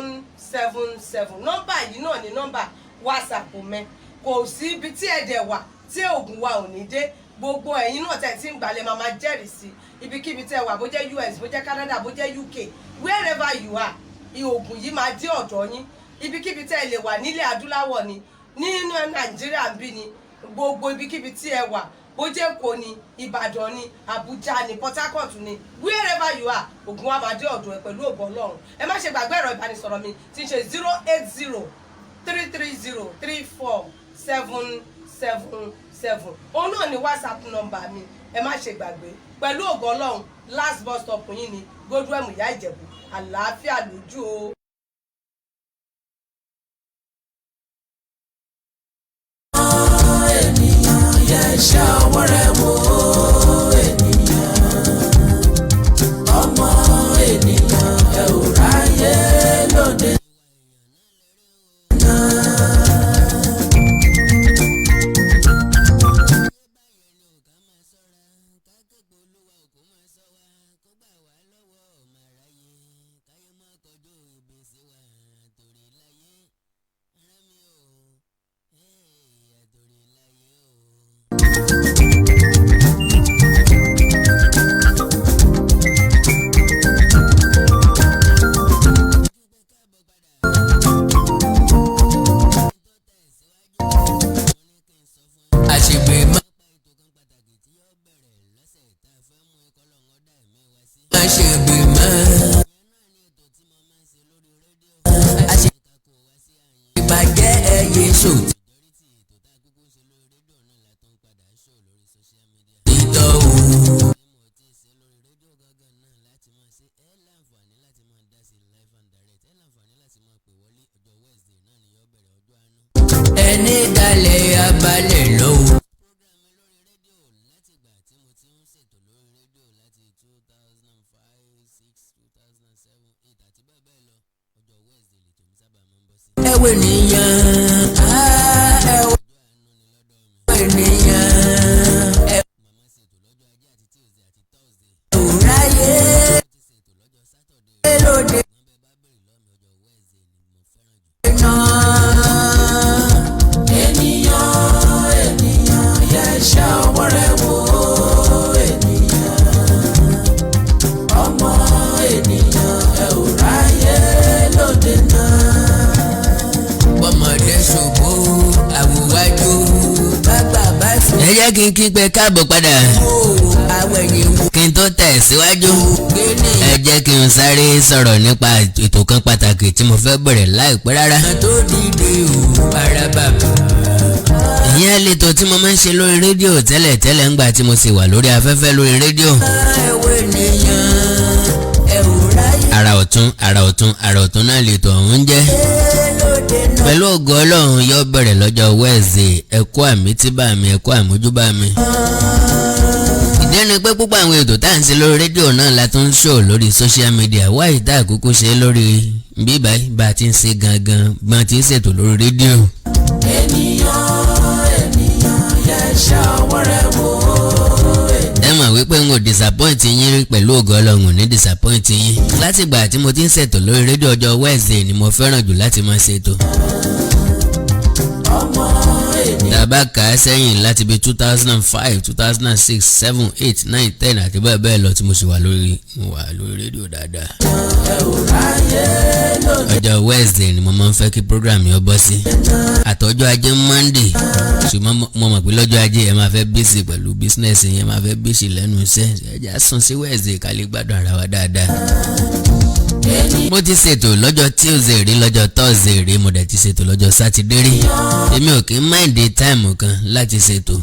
08033034777. nọ́mbà yìí náà ni nọ́mbà WhatsApp mi. kò sí ibi tí ẹ̀dẹ̀ wà tí oògùn wa ò ní dé. gbogbo ẹ̀yin náà tẹ̀ tí ń gbalẹ̀ máa jẹ́rìí sí ibikíbi tẹ́ wà bó jẹ́ US bó jẹ́ Canada bó jẹ́ UK wherever you are ìògùn yìí máa dé ọ̀dọ̀ yín ibikíbi tẹ́ lè wà nílẹ̀ adúláwọ̀ ni nínú Nàìjíríà ń bí ni gbogbo ibikíbi tí ẹ wà bó jẹ́ Èkó ni Ìbàdàn ni Àbújá ni Port Harcourt ni wherever you are ògùn wa máa dé ọ̀dọ̀ ẹ pẹ̀lú ògo Ọlọ́run ẹ má ṣe gbàgbé ẹ̀rọ ìbánisọ̀rọ̀ mi tí ń ṣe 080-330-34777 òun náà ni WhatsApp number mi ẹ má ṣe gbàgbé pẹ̀lú ògo Ọlọ́run last bus stop yín ni Godwem Ìyá Ìjẹ̀bú àlàáfíà lójú o. ènìyàn yẹ ṣe ọwọ́ rẹ̀ wò ènìyàn ọmọ ènìyàn ẹ ò ráyè lóde náà. ẹni dalẹ̀ abalẹ̀ lọ́wọ́. ẹwọ ènìyàn ẹwọ ènìyàn ẹwùráyé lóde ènìyàn yẹ ṣe ọwọ́ rẹ̀ wò ènìyàn ọmọ ènìyàn ẹwùráyé lóde náà. bọ́mọdé ṣubú àwòwájú bàbá bá sùn. ẹ jẹ́ kí n kí pé káàbọ̀ padà kí n tó tẹ̀síwájú ẹ jẹ́ kí n sáré sọ̀rọ̀ nípa ètò kan pàtàkì tí mo fẹ́ bẹ̀rẹ̀ láìpẹ́ rárá. ìyẹn lẹ́tọ̀ tí mo máa ń ṣe lórí rédíò tẹ́lẹ̀ ńgbà tí mo sì wà lórí afẹ́fẹ́ lórí rédíò. àrà ọ̀tún náà lẹ́tọ̀ ọ̀hún jẹ́. pẹ̀lú ògo Ọlọ́run yóò bẹ̀rẹ̀ lọ́jọ́ Wednesday ẹ̀kọ́ àmítíbà mi ẹ̀kọ́ àmójúbà mi. ìdí ẹni pé púpọ̀ àwọn ètò tá à ń ṣe lórí rédíò náà la tún ń ṣò lórí social media wáyé tá àkókò ṣe lórí bíbá bá a ti ń ṣe gangan bá a ti ń ṣètò lórí rédíò. ènìyàn yẹ ṣe ọwọ́ rẹ̀ wò ẹ mọ̀ wípé n ò disappoint yín rí pẹ̀lú ògo Ọlọ́run ní disappoint yín. látìgbà tí mo ti ń ṣètò lórí rédíò ọjọ́ Wednesday ni mo fẹ́ràn jù láti máa ṣètò. tàbá kà á sẹ́yìn láti bí 2005 2006 7 8 9 10 àti bẹ́ẹ̀ bẹ́ẹ̀ lọ tí mo sì wà lórí rédíò dáadáa. ọjọ́ Wednesday ni mo máa ń fẹ́ kí program yẹn bọ́ sí. àtọ́jọ́ ajé Monday ṣùgbọ́n mo mọ̀ pé lọ́jọ́ ajé ẹ máa fẹ́ bísí pẹ̀lú business yẹn máa fẹ́ bísí lẹ́nu iṣẹ́ ẹ̀jẹ̀ á sùn sí Wednesday ká lè gbádùn ara wa dáadáa. mo ti ṣètò lọ́jọ́ Tuesday rí lọ́jọ́ Thursday rí mo dẹ̀ ti ṣètò lọ́jọ́ Saturday rí. èmi ò kí ń mind time kan láti ṣètò.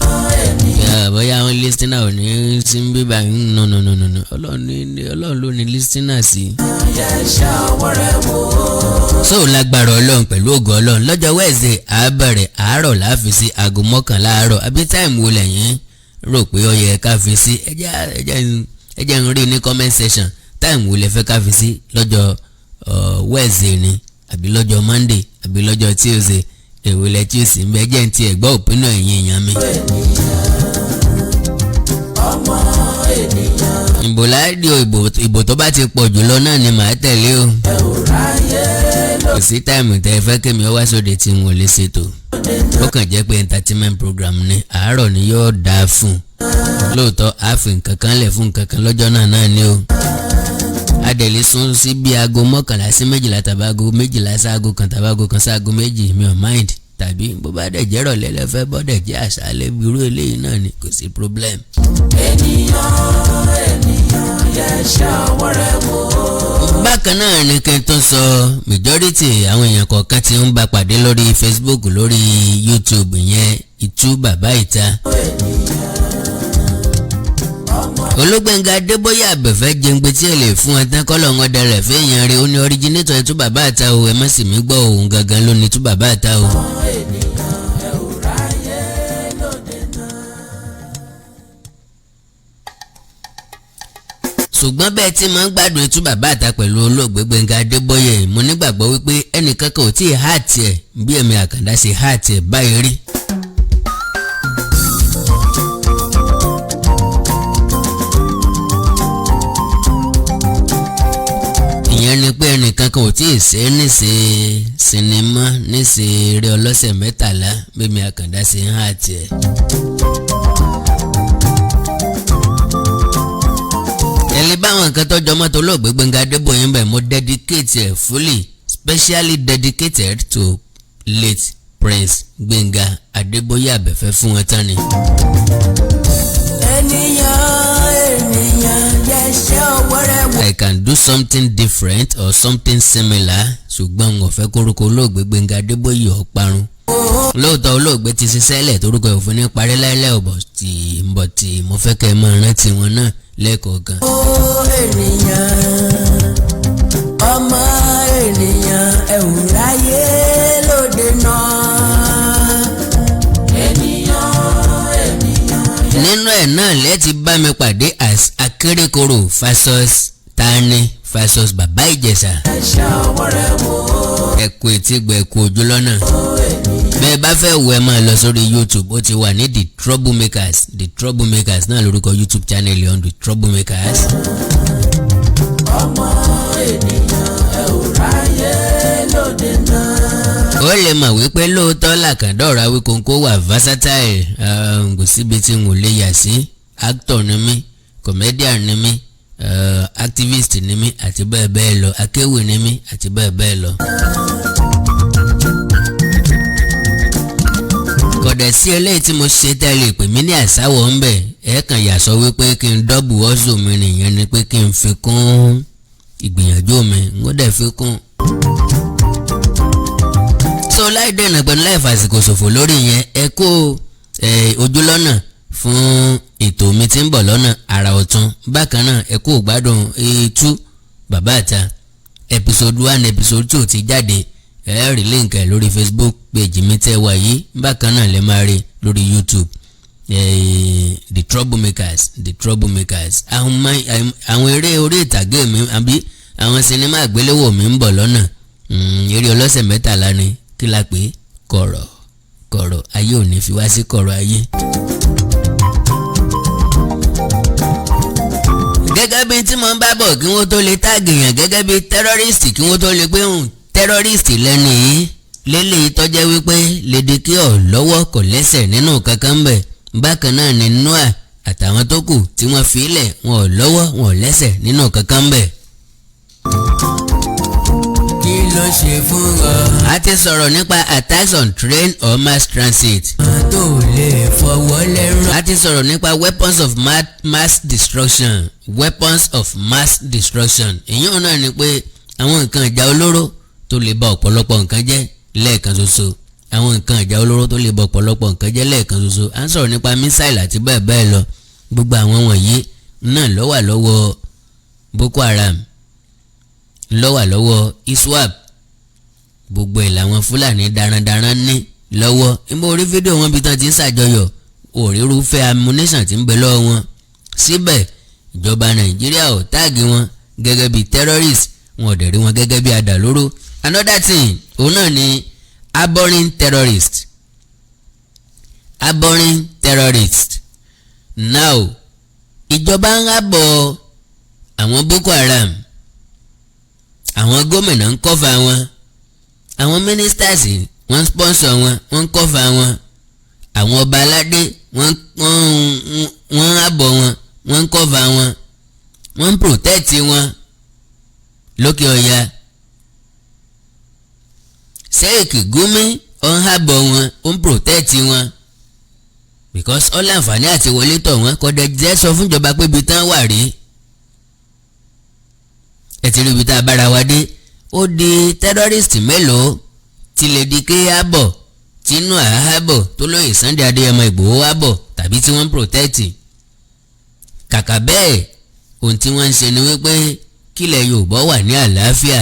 bóyá àwọn listener ò ní sí bíbá no Ọlọ́run ló ní listener sí. so lágbára Ọlọ́run pẹ̀lú ògo Ọlọ́run lọ́jọ́ Wednesday á bẹ̀rẹ̀ àárọ̀ láàfin sí aago 11 àárọ̀ àbí time wo lẹ́yìn rò pé ó yẹ ká fi sí ẹjẹ́ ń rí ní comment section time wo lẹ fẹ́ ká fi sí lọ́jọ́ Wednesday ni àbí lọ́jọ́ Monday àbí lọ́jọ́ Tuesday èwo lẹ tí ó sì ń bẹ jẹ́ ń tiẹ̀ gbọ́ òpinnu ẹ̀yin èèyàn mi. ìbò láàdìo ìbò tó bá ti pọ̀ jùlọ náà ni màá tẹ̀lé o. kò sí táìmù tẹ́ ẹ fẹ́ kémi ọ wá sóde tí n ò lè ṣètò. ó kàn jẹ́ pé entertainment program ni àárọ̀ ni yóò dáa fún un. lóòótọ́ a fi nǹkan kan lẹ̀ fún nǹkan kan lọ́jọ́ náà ni o. adẹ̀lẹ̀ sún sí bí aago 11 sí 12 tàbí aago 12 sí aago 1 tàbí aago 1 sí aago 2 mi ò mind, tàbí bó bá dẹ̀ jẹ́ rọ̀lẹ́ lẹ́fẹ́ bọ́dẹ̀ jẹ́ àṣálẹ́ irú eléyìí náà ni kò sí problem. ènìyàn yẹ ṣe ọwọ́ rẹ̀ wò. bákan náà ni kí n tó sọ majority àwọn èèyàn kọ̀ọ̀kan tí ń bá pàdé lórí Facebook lórí YouTube yẹn Ìtú Bàbá Ìta. Olúgbénga Adébóyè Àbẹ̀fẹ́ jẹ́ngbé tí ẹ lè fún ẹ tán kọ́lọ̀ wọn dẹrẹ̀ fẹ́yàn rẹ̀ ó ní originator Ìtú Bàbá Ìta o ẹ má sì mí gbọ́ òun gangan ló ní Ìtú Bàbá Ìta o. ṣùgbọ́n bẹ́ẹ̀ tí mo ń gbádùn Ìtú Bàbá Ìta pẹ̀lú olóògbé Gbénga Adébóyè mo nígbàgbọ́ wípé ẹnìkan kan ò tí ì há tiẹ̀ bí Ẹ̀mí Àkàndá ṣe há tiẹ̀ báyìí rí. ìyẹn ni pé ẹnìkan kan ò tí ì ṣe é níṣe sinimá níṣe eré ọlọ́sẹ̀ 13 bí Ẹ̀mí Àkàndá ṣe ń há tiẹ̀. ẹ̀lẹ́ báwọn nǹkan tó jọmọ́ tó olóògbé Gbénga Adébóyè ń bẹ̀ mo dedicate ẹ̀ fully specially dedicated to late Prince Gbénga Adébóyè Àbẹ̀fẹ́ fún wọn tán ni. I can do something different or something similar ṣùgbọ́n n ò fẹ́ kórúkọ olóògbé Gbénga Adébóyè ó parun. lóòótọ́ olóògbé ti ṣiṣẹ́ lẹ̀ torúkọ òfin ní parí láìlẹ́ ọ̀bọ̀ tí mo fẹ́ kẹ́ ẹ máa rántí wọn náà lẹ́ẹ̀kọ̀ọ̀kan. ènìyàn ọmọ ènìyàn ẹ ò ráyé lóde náà. nínú ẹ̀ náà lẹ́ẹ̀tì bá mi pàdé as Akérékorò versus Tani versus Bàbá Ìjẹ̀ṣà. ẹ̀kú etígbọ̀ ẹ̀kú ojú lọ́nà. bẹ́ẹ̀ bá fẹ́ wò ẹ máa lọ sórí YouTube ó ti wà ní The Troublemakers náà lórúkọ YouTube channel on The Troublemakers. ọmọ ènìyàn ẹ ò ráyé lóde náà. ó lè mọ̀ wípé lóòótọ́ làkàndọ̀rọ̀ Awíkonko wà versatile kò síbi tí n ò lè yà sí actor ni mí comedian ni mí activist ni mí àti bẹ́ẹ̀ bẹ́ẹ̀ lọ akéwì ni mí àti bẹ́ẹ̀ bẹ́ẹ̀ lọ. kọ̀dẹ̀ sí eléyìí tí mo ṣe tẹ́lẹ̀ pè mí ní àsáwọ̀ ń bẹ̀ ẹ̀ kàn yà sọ wípé kí n dọ́bù ọ́sùn mi nìyẹn ni pé kí n fi kún ìgbìyànjú mi n ó dẹ̀ fi kún. so láì dènà pẹ̀lú láì fàsìkò ṣòfò lórí yẹn ẹ kó ojúlọ́nà fún ètò mi tí ń bọ̀ lọ́nà àrà ọ̀tún bákan náà ẹ kó gbádùn Ìtú Bàbá Ìta episode 1 episode 2 ti jáde ẹ rí link ẹ lórí Facebook page mi tẹ́ wà yìí bákan náà lè máa rí lórí YouTube The Troublemakers àwọn eré orí ìtàgé mi àbí àwọn sinimá àgbéléwò mi ń bọ̀ lọ́nà eré ọlọ́sẹ̀ 13 ni kí la pé kọ̀rọ̀ ayé ò ní fi wá sí kọ̀rọ̀ ayé. gẹ́gẹ́ bí tí mo ń bá bọ̀ kí wọ́n tó lè táàgì yàn gẹ́gẹ́ bí terrorist kí wọ́n tó lè pé terrorist lẹ́nu yìí lélẹ́yìí tọ́jẹ́ wípé Ladyk lọ́wọ́ kò lẹ́sẹ̀ nínú kankan bẹ̀ bákan náà ni Noah àtàwọn tó kù tí wọ́n fi ilẹ̀ wọn ò lọ́wọ́ wọn ò lẹ́sẹ̀ nínú kankan bẹ̀. kí ló ṣe fún ọ. a ti sọ̀rọ̀ nípa attacks on train or mass transit. tó lè fọwọ́ lẹ́rọ. a ti sọ̀rọ̀ nípa weapons of mass destruction. ìyẹn náà ni pé àwọn nǹkan ìjà olóró tó lè ba ọ̀pọ̀lọpọ̀ nǹkan jẹ́ lẹ́ẹ̀kan ṣoṣo. àwọn nǹkan ìjà olóró tó lè ba ọ̀pọ̀lọpọ̀ nǹkan jẹ́ lẹ́ẹ̀kan ṣoṣo. à ń sọ̀rọ̀ nípa mísáìlì àti bẹ́ẹ̀ bẹ́ẹ̀ lọ. gbogbo àwọn wọ̀nyí náà ló wà lọ́wọ́ Boko Haram ló wà lọ́wọ́ ISWAP gbogbo ẹ̀ làwọn Fúlàní darandaran ní lọ́wọ́ níbo orí fídíò wọn bí tán ti ń ṣàjọyọ̀ òrírúfẹ́ ammunition tí ń bẹ lọ́wọ́ wọn síbẹ̀ ìjọba Nàìjíríà ò táàgì wọn gẹ́gẹ́ bí terrorist wọn ò dẹ̀ rí wọn gẹ́gẹ́ bí adàlóró. Another thing òun náà ni harboring terrorist now ìjọba ń rábọ̀ àwọn Boko Haram àwọn gómìnà ń kọ́fà wọn àwọn ministers wọ́n sponsor wọn wọ́n ń kọ́fà wọn àwọn ọba aládé wọ́n àbọ̀ wọn, wọ́n ń cover wọn, wọ́n ń protect wọn lókè ọ̀yà. Sheikh Gumi ó ń àbọ̀ wọn, ó ń protect wọn because ó láǹfààní àti wọlé tọ̀ wọ́n kọ́ dẹ̀ jẹ́ sọ fún ìjọba pé ibi tán wà rí. Ẹ ti rí ibi tá a bára wa dé. Ó di terrorist mélòó tí Ladyk àbọ̀, tínú àhábọ̀, tó lóye Sunday Adéyẹmọ Ìgbòho àbọ̀ tàbí tí wọ́n ń protect. Kàkà bẹ́ẹ̀ ohun tí wọ́n ń ṣe ni wípé kílẹ̀ Yorùbá wà ní àlàáfíà,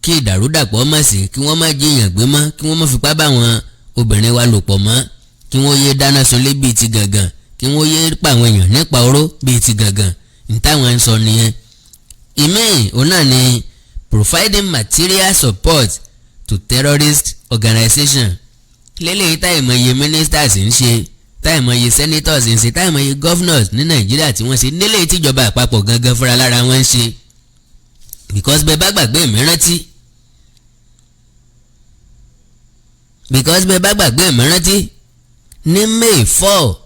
kí ìdàrúdàpọ̀ má sí, kí wọ́n má jiyàn gbé mọ́, kí wọ́n má fipá bá àwọn obìnrin wa lò pọ̀ mọ́, kí wọ́n yé dáná sunlé bíi ti gàngàn, kí wọ́n yé pa àwọn èèyàn nípa oró bíi ti gàngàn. Ní táwọn ń sọ nìyẹn. Ìmíì òun náà ni providing material support to terrorist organization. Lélẹ́yìí táìmọye ministers ń ṣe, táìmọye senators ń ṣe, táìmọye governors ní Nàìjíríà tí wọ́n ṣe, nílé tíjọba àpapọ̀ gangan fúnra lára wọn ń ṣe. Because bẹ́ẹ̀ bá gbàgbé ìmírántí, ní May 4,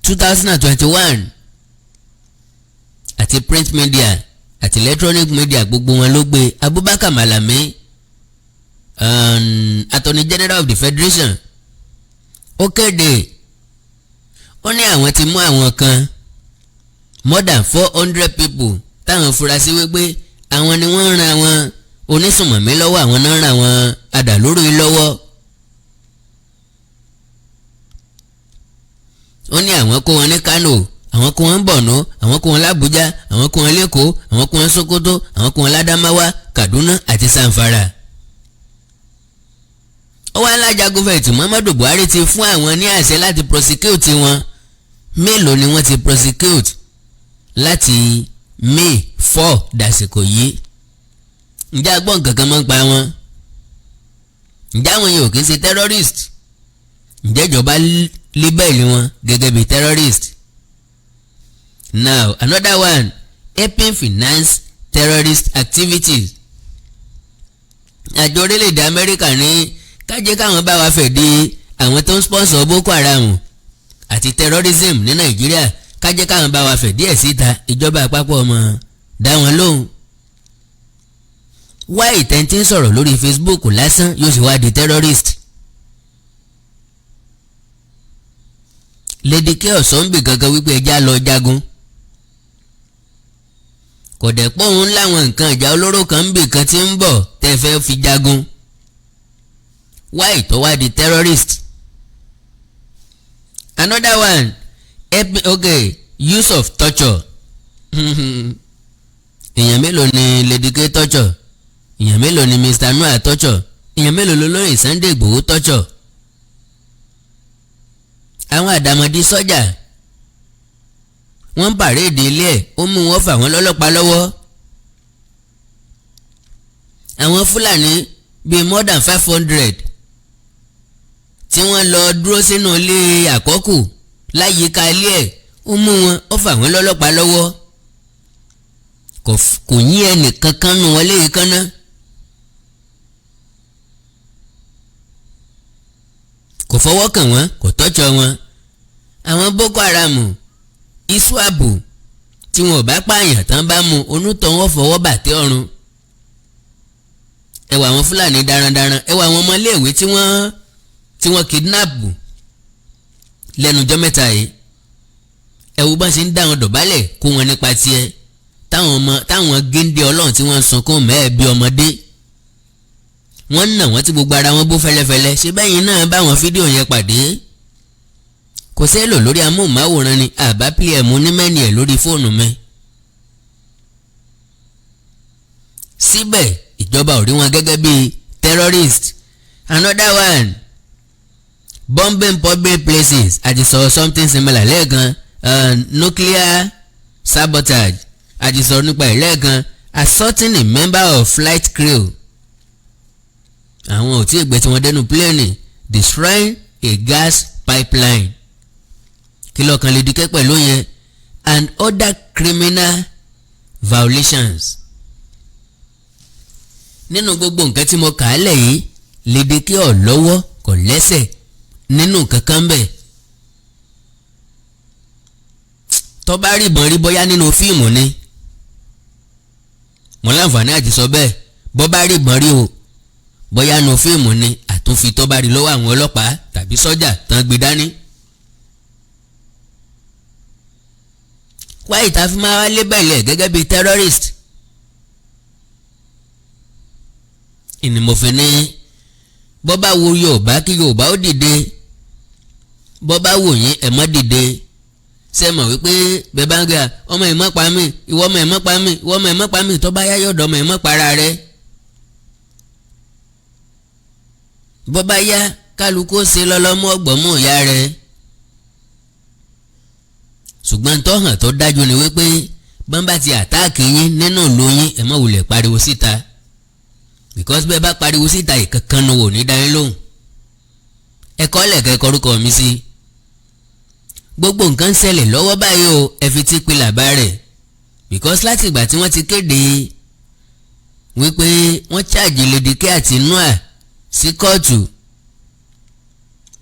2021 àti print media àti electronic media gbogbo wọn ló gbé. Abubakar Malami, Attorney General of the Federation, ó kéde, ó ní àwọn ti mú àwọn kan more than 400 people táwọn furasí wípé àwọn ni wọ́n ń ran àwọn onísùnmọ̀mí lọ́wọ́, àwọn náà ń ran àwọn adàlúrú lọ́wọ́. Ó ní àwọn kó wọn ní Kano, àwọn kó wọn Borno, àwọn kó wọn l'Abuja, àwọn kó wọn l'Èkó, àwọn kó wọn Sokoto, àwọn kó wọn l'Adamawa, Kaduna àti Zamfara. Ó wá lájagun fẹ̀yìntì Muhammadu Buhari ti fún àwọn ní àṣẹ láti prosecute wọn. Mélòó ni wọ́n ti prosecute láti May 4 dàsìkò yìí? Ǹjẹ́ agbọ́n kankan máa ń pa wọn? Ǹjẹ́ àwọn yòó kì í ṣe terrorist? Ǹjẹ́ ìjọba libel wọn gẹ́gẹ́ bí terrorist? Now another one, helping finance terrorist activities. Àjọ orílẹ̀-èdè Amẹ́ríkà ní kájẹ́ káwọn bá wa fẹ̀ di àwọn tó ń sponsor Boko Haram àti terrorism ní Nàìjíríà, kájẹ́ káwọn bá wa fẹ̀ díẹ̀ síta. Ìjọba àpapọ̀ ọmọ dá wọn lóhùn. Wá ìtẹ́ntí ń sọ̀rọ̀ lórí Facebook lásán yóò sì wá di terrorist. Ladyk ọ̀sánbì gangan wípé ẹja lọ jagun. Kò dẹ̀ pọ̀ òun láwọn nǹkan ìjà olóró kan ń bì kan tí ń bọ̀ tẹ́ fẹ́ fi jagun. Wá ìtọ́wádìí terrorist. Another one, use of torture. Èèyàn mélòó ni Ladyk torture? Èèyàn mélòó ni Mr. Noah torture? Èèyàn mélòó ló lórí Sunday Igboho torture? Àwọn àdàmọ̀dì sọ́jà wọ́n ń pàréèdì ilé ẹ̀, ó mú wọn fà wọ́n lọ́lọ́pàá lọ́wọ́. Àwọn Fúlàní bíi more than 500 tí wọ́n lọ dúró sínú ilé àkọ́kù láyìíká ilé ẹ̀, ó mú wọn, ó fà wọ́n lọ́lọ́pàá lọ́wọ́. Kò yín ẹnì kankan nù wọ́n léyìí kan náà. Kò fọwọ́ kàn wọ́n, kò tọ́jọ́ wọn. Àwọn Boko Haram, Iswabu, tí wọn ò bá pààyàn tán bá mú onútọ̀ wọn fọwọ́ bàtẹ́ ọrùn. Ẹ wá àwọn Fúlàní darandaran, ẹ wá àwọn ọmọléèwé tí wọ́n kidnap lẹ́nu ọjọ́ mẹ́ta yìí. Ẹ wo bá ṣe ń dá wọn dọ̀bálẹ̀ kó wọn nípa tiẹ̀. Táwọn géńdé Ọlọ́run tí wọ́n ń sunkún mẹ́ẹ̀ bí ọmọdé. Wọ́n ń nà wọ́n tí gbogbo ara wọn bó fẹ́lẹ́fẹ́lẹ́. Ṣé bẹ́yìn náà bá wọn fídíò yẹn pàdé? Kò sẹ́lò lórí amóhùnmáwòrán ni àbá pm ní mẹ́ni ẹ̀ lórí fóònù mi. Síbẹ̀ ìjọba ò rí wọn gẹ́gẹ́ bí terrorist. Another one, bombing public places. àti sọ something similar lẹ́ẹ̀kan. Nuclear sabotage. àti sọ nípa ìlẹ́ẹ̀kan. Assaulting a member of flight crew. Àwọn ò tí ì gbé tí wọ́n dẹnu pléènì. Destroying a gas pipeline. Kí lọ́kàn Ladyk pẹ̀lú yẹn? And other criminal violations. Nínú gbogbo nǹkan tí mo kà á lẹ̀ yìí, Ladyk ò lọ́wọ́ kò lẹ́sẹ̀ nínú kankan bẹ́ẹ̀. tó bá rí ìbọn rí bóyá nínú fíìmù ni mo láǹfààní àti sọ bẹ́ẹ̀ bó bá rí ìbọn rí o bóyá nínú fíìmù ni àtúnfi tó bá rí lọ́wọ́ àwọn ọlọ́pàá tàbí sọ́jà tán gbé dání. wáyé tá a fi máa lébẹ̀lẹ̀ gẹ́gẹ́ bíi terrorist ìní mo fi ní bó bá wo Yorùbá kí Yorùbá ó dìde bó bá wò yín ẹ̀ mọ́ dìde ṣe mọ̀ wípé bẹ́ẹ̀ bá ń gbé ọmọ ẹ̀ mọ́ pa mí ìwọ ọmọ ẹ̀ mọ́ pa mí ìwọ ọmọ ẹ̀ mọ́ pa mí tó bá yá yọ̀dọ̀ ọmọ ẹ̀ mọ́ para rẹ̀ bó bá yá kálukú ṣe lọ́lọ́mú ọgbọ̀mú ìyá rẹ̀ ṣùgbọ́n tó hàn tó dájú ni wípé bọ́n bá ti àtáàkì yín nínú ìlú yín ẹ̀ mọ́ wulẹ̀ pariwo síta because bẹ́ẹ̀ bá pariwo síta ìkankan nu wò ní dání lóhùn ẹ̀kọ́ lẹ̀kẹ́ kọrúkọ mi sí gbogbo nǹkan ń ṣẹlẹ̀ lọ́wọ́ báyìí o ẹ fi tí pilà bá rẹ̀ because láti ìgbà tí wọ́n ti kéde wípé wọ́n ṣáàjì Ladyk àti Noah sí kóòtù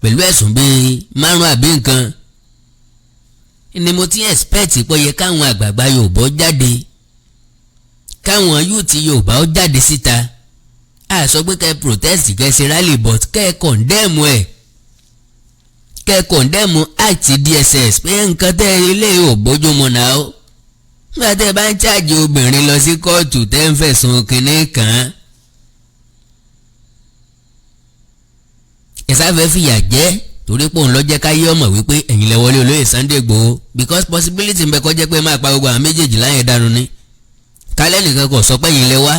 pẹ̀lú ẹ̀sùn bíi 5 àbí nǹkan ni mo ti expect pé yẹ káwọn àgbààgbà Yorùbá jáde káwọn yúùtì Yorùbá ó jáde síta a sọ pé kẹ́ protest kẹ́ ṣe rally but kẹ́ condemn ẹ̀ kẹ́ condemn act DSS pé nǹkan tẹ́ ilé ò bójúmu náà ó nígbà tẹ́ bá ń ṣáàjì obìnrin lọ sí kóòtù tẹ́ ń fẹ̀sùn kínní kàn án ìsáfẹ́ fìyà jẹ́ torí pé òun lọ jẹ́ káyé ọmọ wípé ẹ̀yin lẹ wọlé olóyè Sunday Igboho because possibility ń bẹ kó jẹ́ pé máa pa gbogbo àwọn méjèèjì láyé dànù ni kálẹ̀ nìkan kò sọ pé ẹ̀yin lẹ wá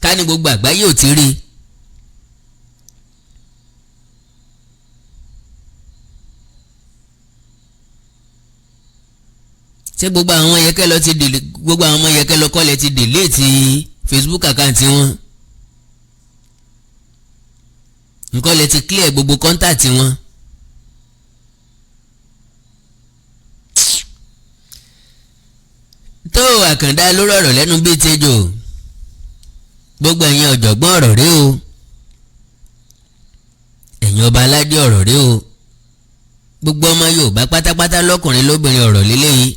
ká ní gbogbo àgbáyé ò ti rí ṣé gbogbo àwọn yẹkẹ́ lọ ti delete gbogbo àwọn ọmọ yẹkẹ́ lọ kọ́lẹ̀ ti delete Facebook account wọn nǹkan lè ti clear gbogbo contact wọn. tó Àkàndá ló rọ̀rọ̀ lẹ́nu bíi tejò gbogbo ẹ̀yin ọ̀jọ̀gbọ́n ọ̀rọ̀ rẹ o ẹ̀yin ọba aládé ọ̀rọ̀ rẹ o gbogbo ọmọ Yorùbá pátápátá lọ́kùnrin lóbìnrin ọ̀rọ̀ lélẹ́yìí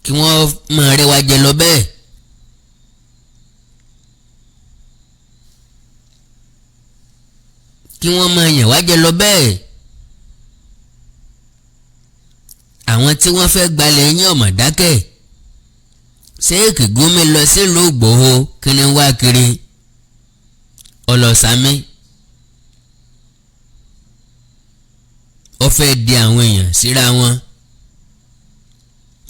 kí wọ́n máa rẹwà jẹ lọ bẹ́ẹ̀. kí wọ́n máa yàn wá jẹ lọ bẹ́ẹ̀ àwọn tí wọ́n fẹ́ gbalẹ̀ yín ọ̀mọ̀ dákẹ́ Ṣéèkì Gúnmi lọ sílùú Ìgbòho kí ni wá kiri ọlọ́sàmí ó fẹ́ di àwọn èèyàn síra wọn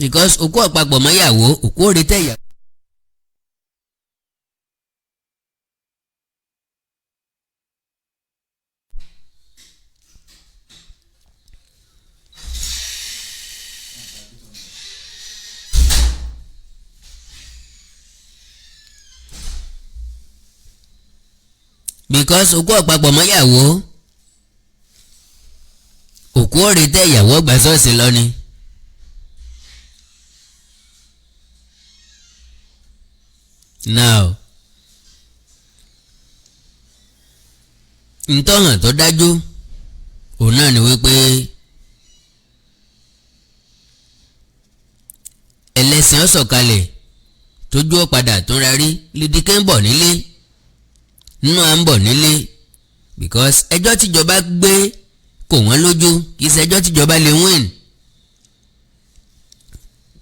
because òkú ọ̀pápọ̀ mọ́yàwó òkú òrè tẹ̀yà. because òkú ọ̀pápọ̀ mọ́yàwó òkú òrè tẹ̀ ìyàwó gbà ṣọ́ọ̀ṣì lọ ni. now ntọ́hàn tó dájú òun náà ni wípé ẹlẹ́sìn ọ̀sọ̀kalẹ̀ tójú ọ̀padà tó ń rarí Ladyk ń bọ̀ nílé nínú à ń bọ̀ nílé because ẹjọ́ tíjọba gbé kò wọ́n lójú kì í ṣe ẹjọ́ tíjọba lè win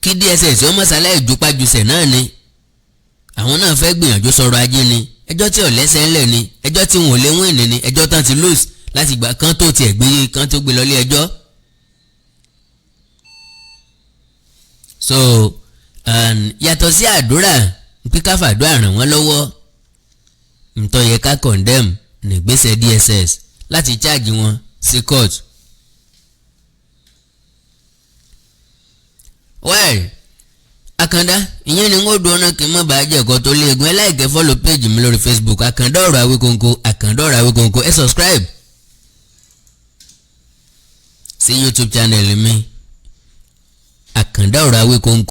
kí DSS ọmọ sálẹ̀ ìjùpájùsẹ̀ náà ni àwọn náà fẹ́ gbìyànjú sọ̀rọ̀ ajé ni ẹjọ́ tí ò lẹ́sẹ̀ ńlẹ̀ ni ẹjọ́ tí wọn ò lè win ni ẹjọ́ tán ti lose láti gbà kán tó tiẹ̀ gbé kán tó gbé lọ́lé ẹjọ́. so yàtọ̀ sí àdúrà pé ká fàdúrà ràn wọ́n lọ́wọ́ ntọ́ yẹ ká condemn nígbésẹ̀ DSS láti charge wọn sí court. well Àkàndá ìyẹn ni wọ́n dùn ọ́nà kí n má bàa jẹ́ ẹ̀kọ́ tó léegun ẹ like ẹ follow page mi lórí Facebook Àkàndá ọ̀rọ̀ Awíkonko Àkàndá ọ̀rọ̀ Awíkonko ẹ subscribe sí YouTube channel mi Àkàndá ọ̀rọ̀ Awíkonko.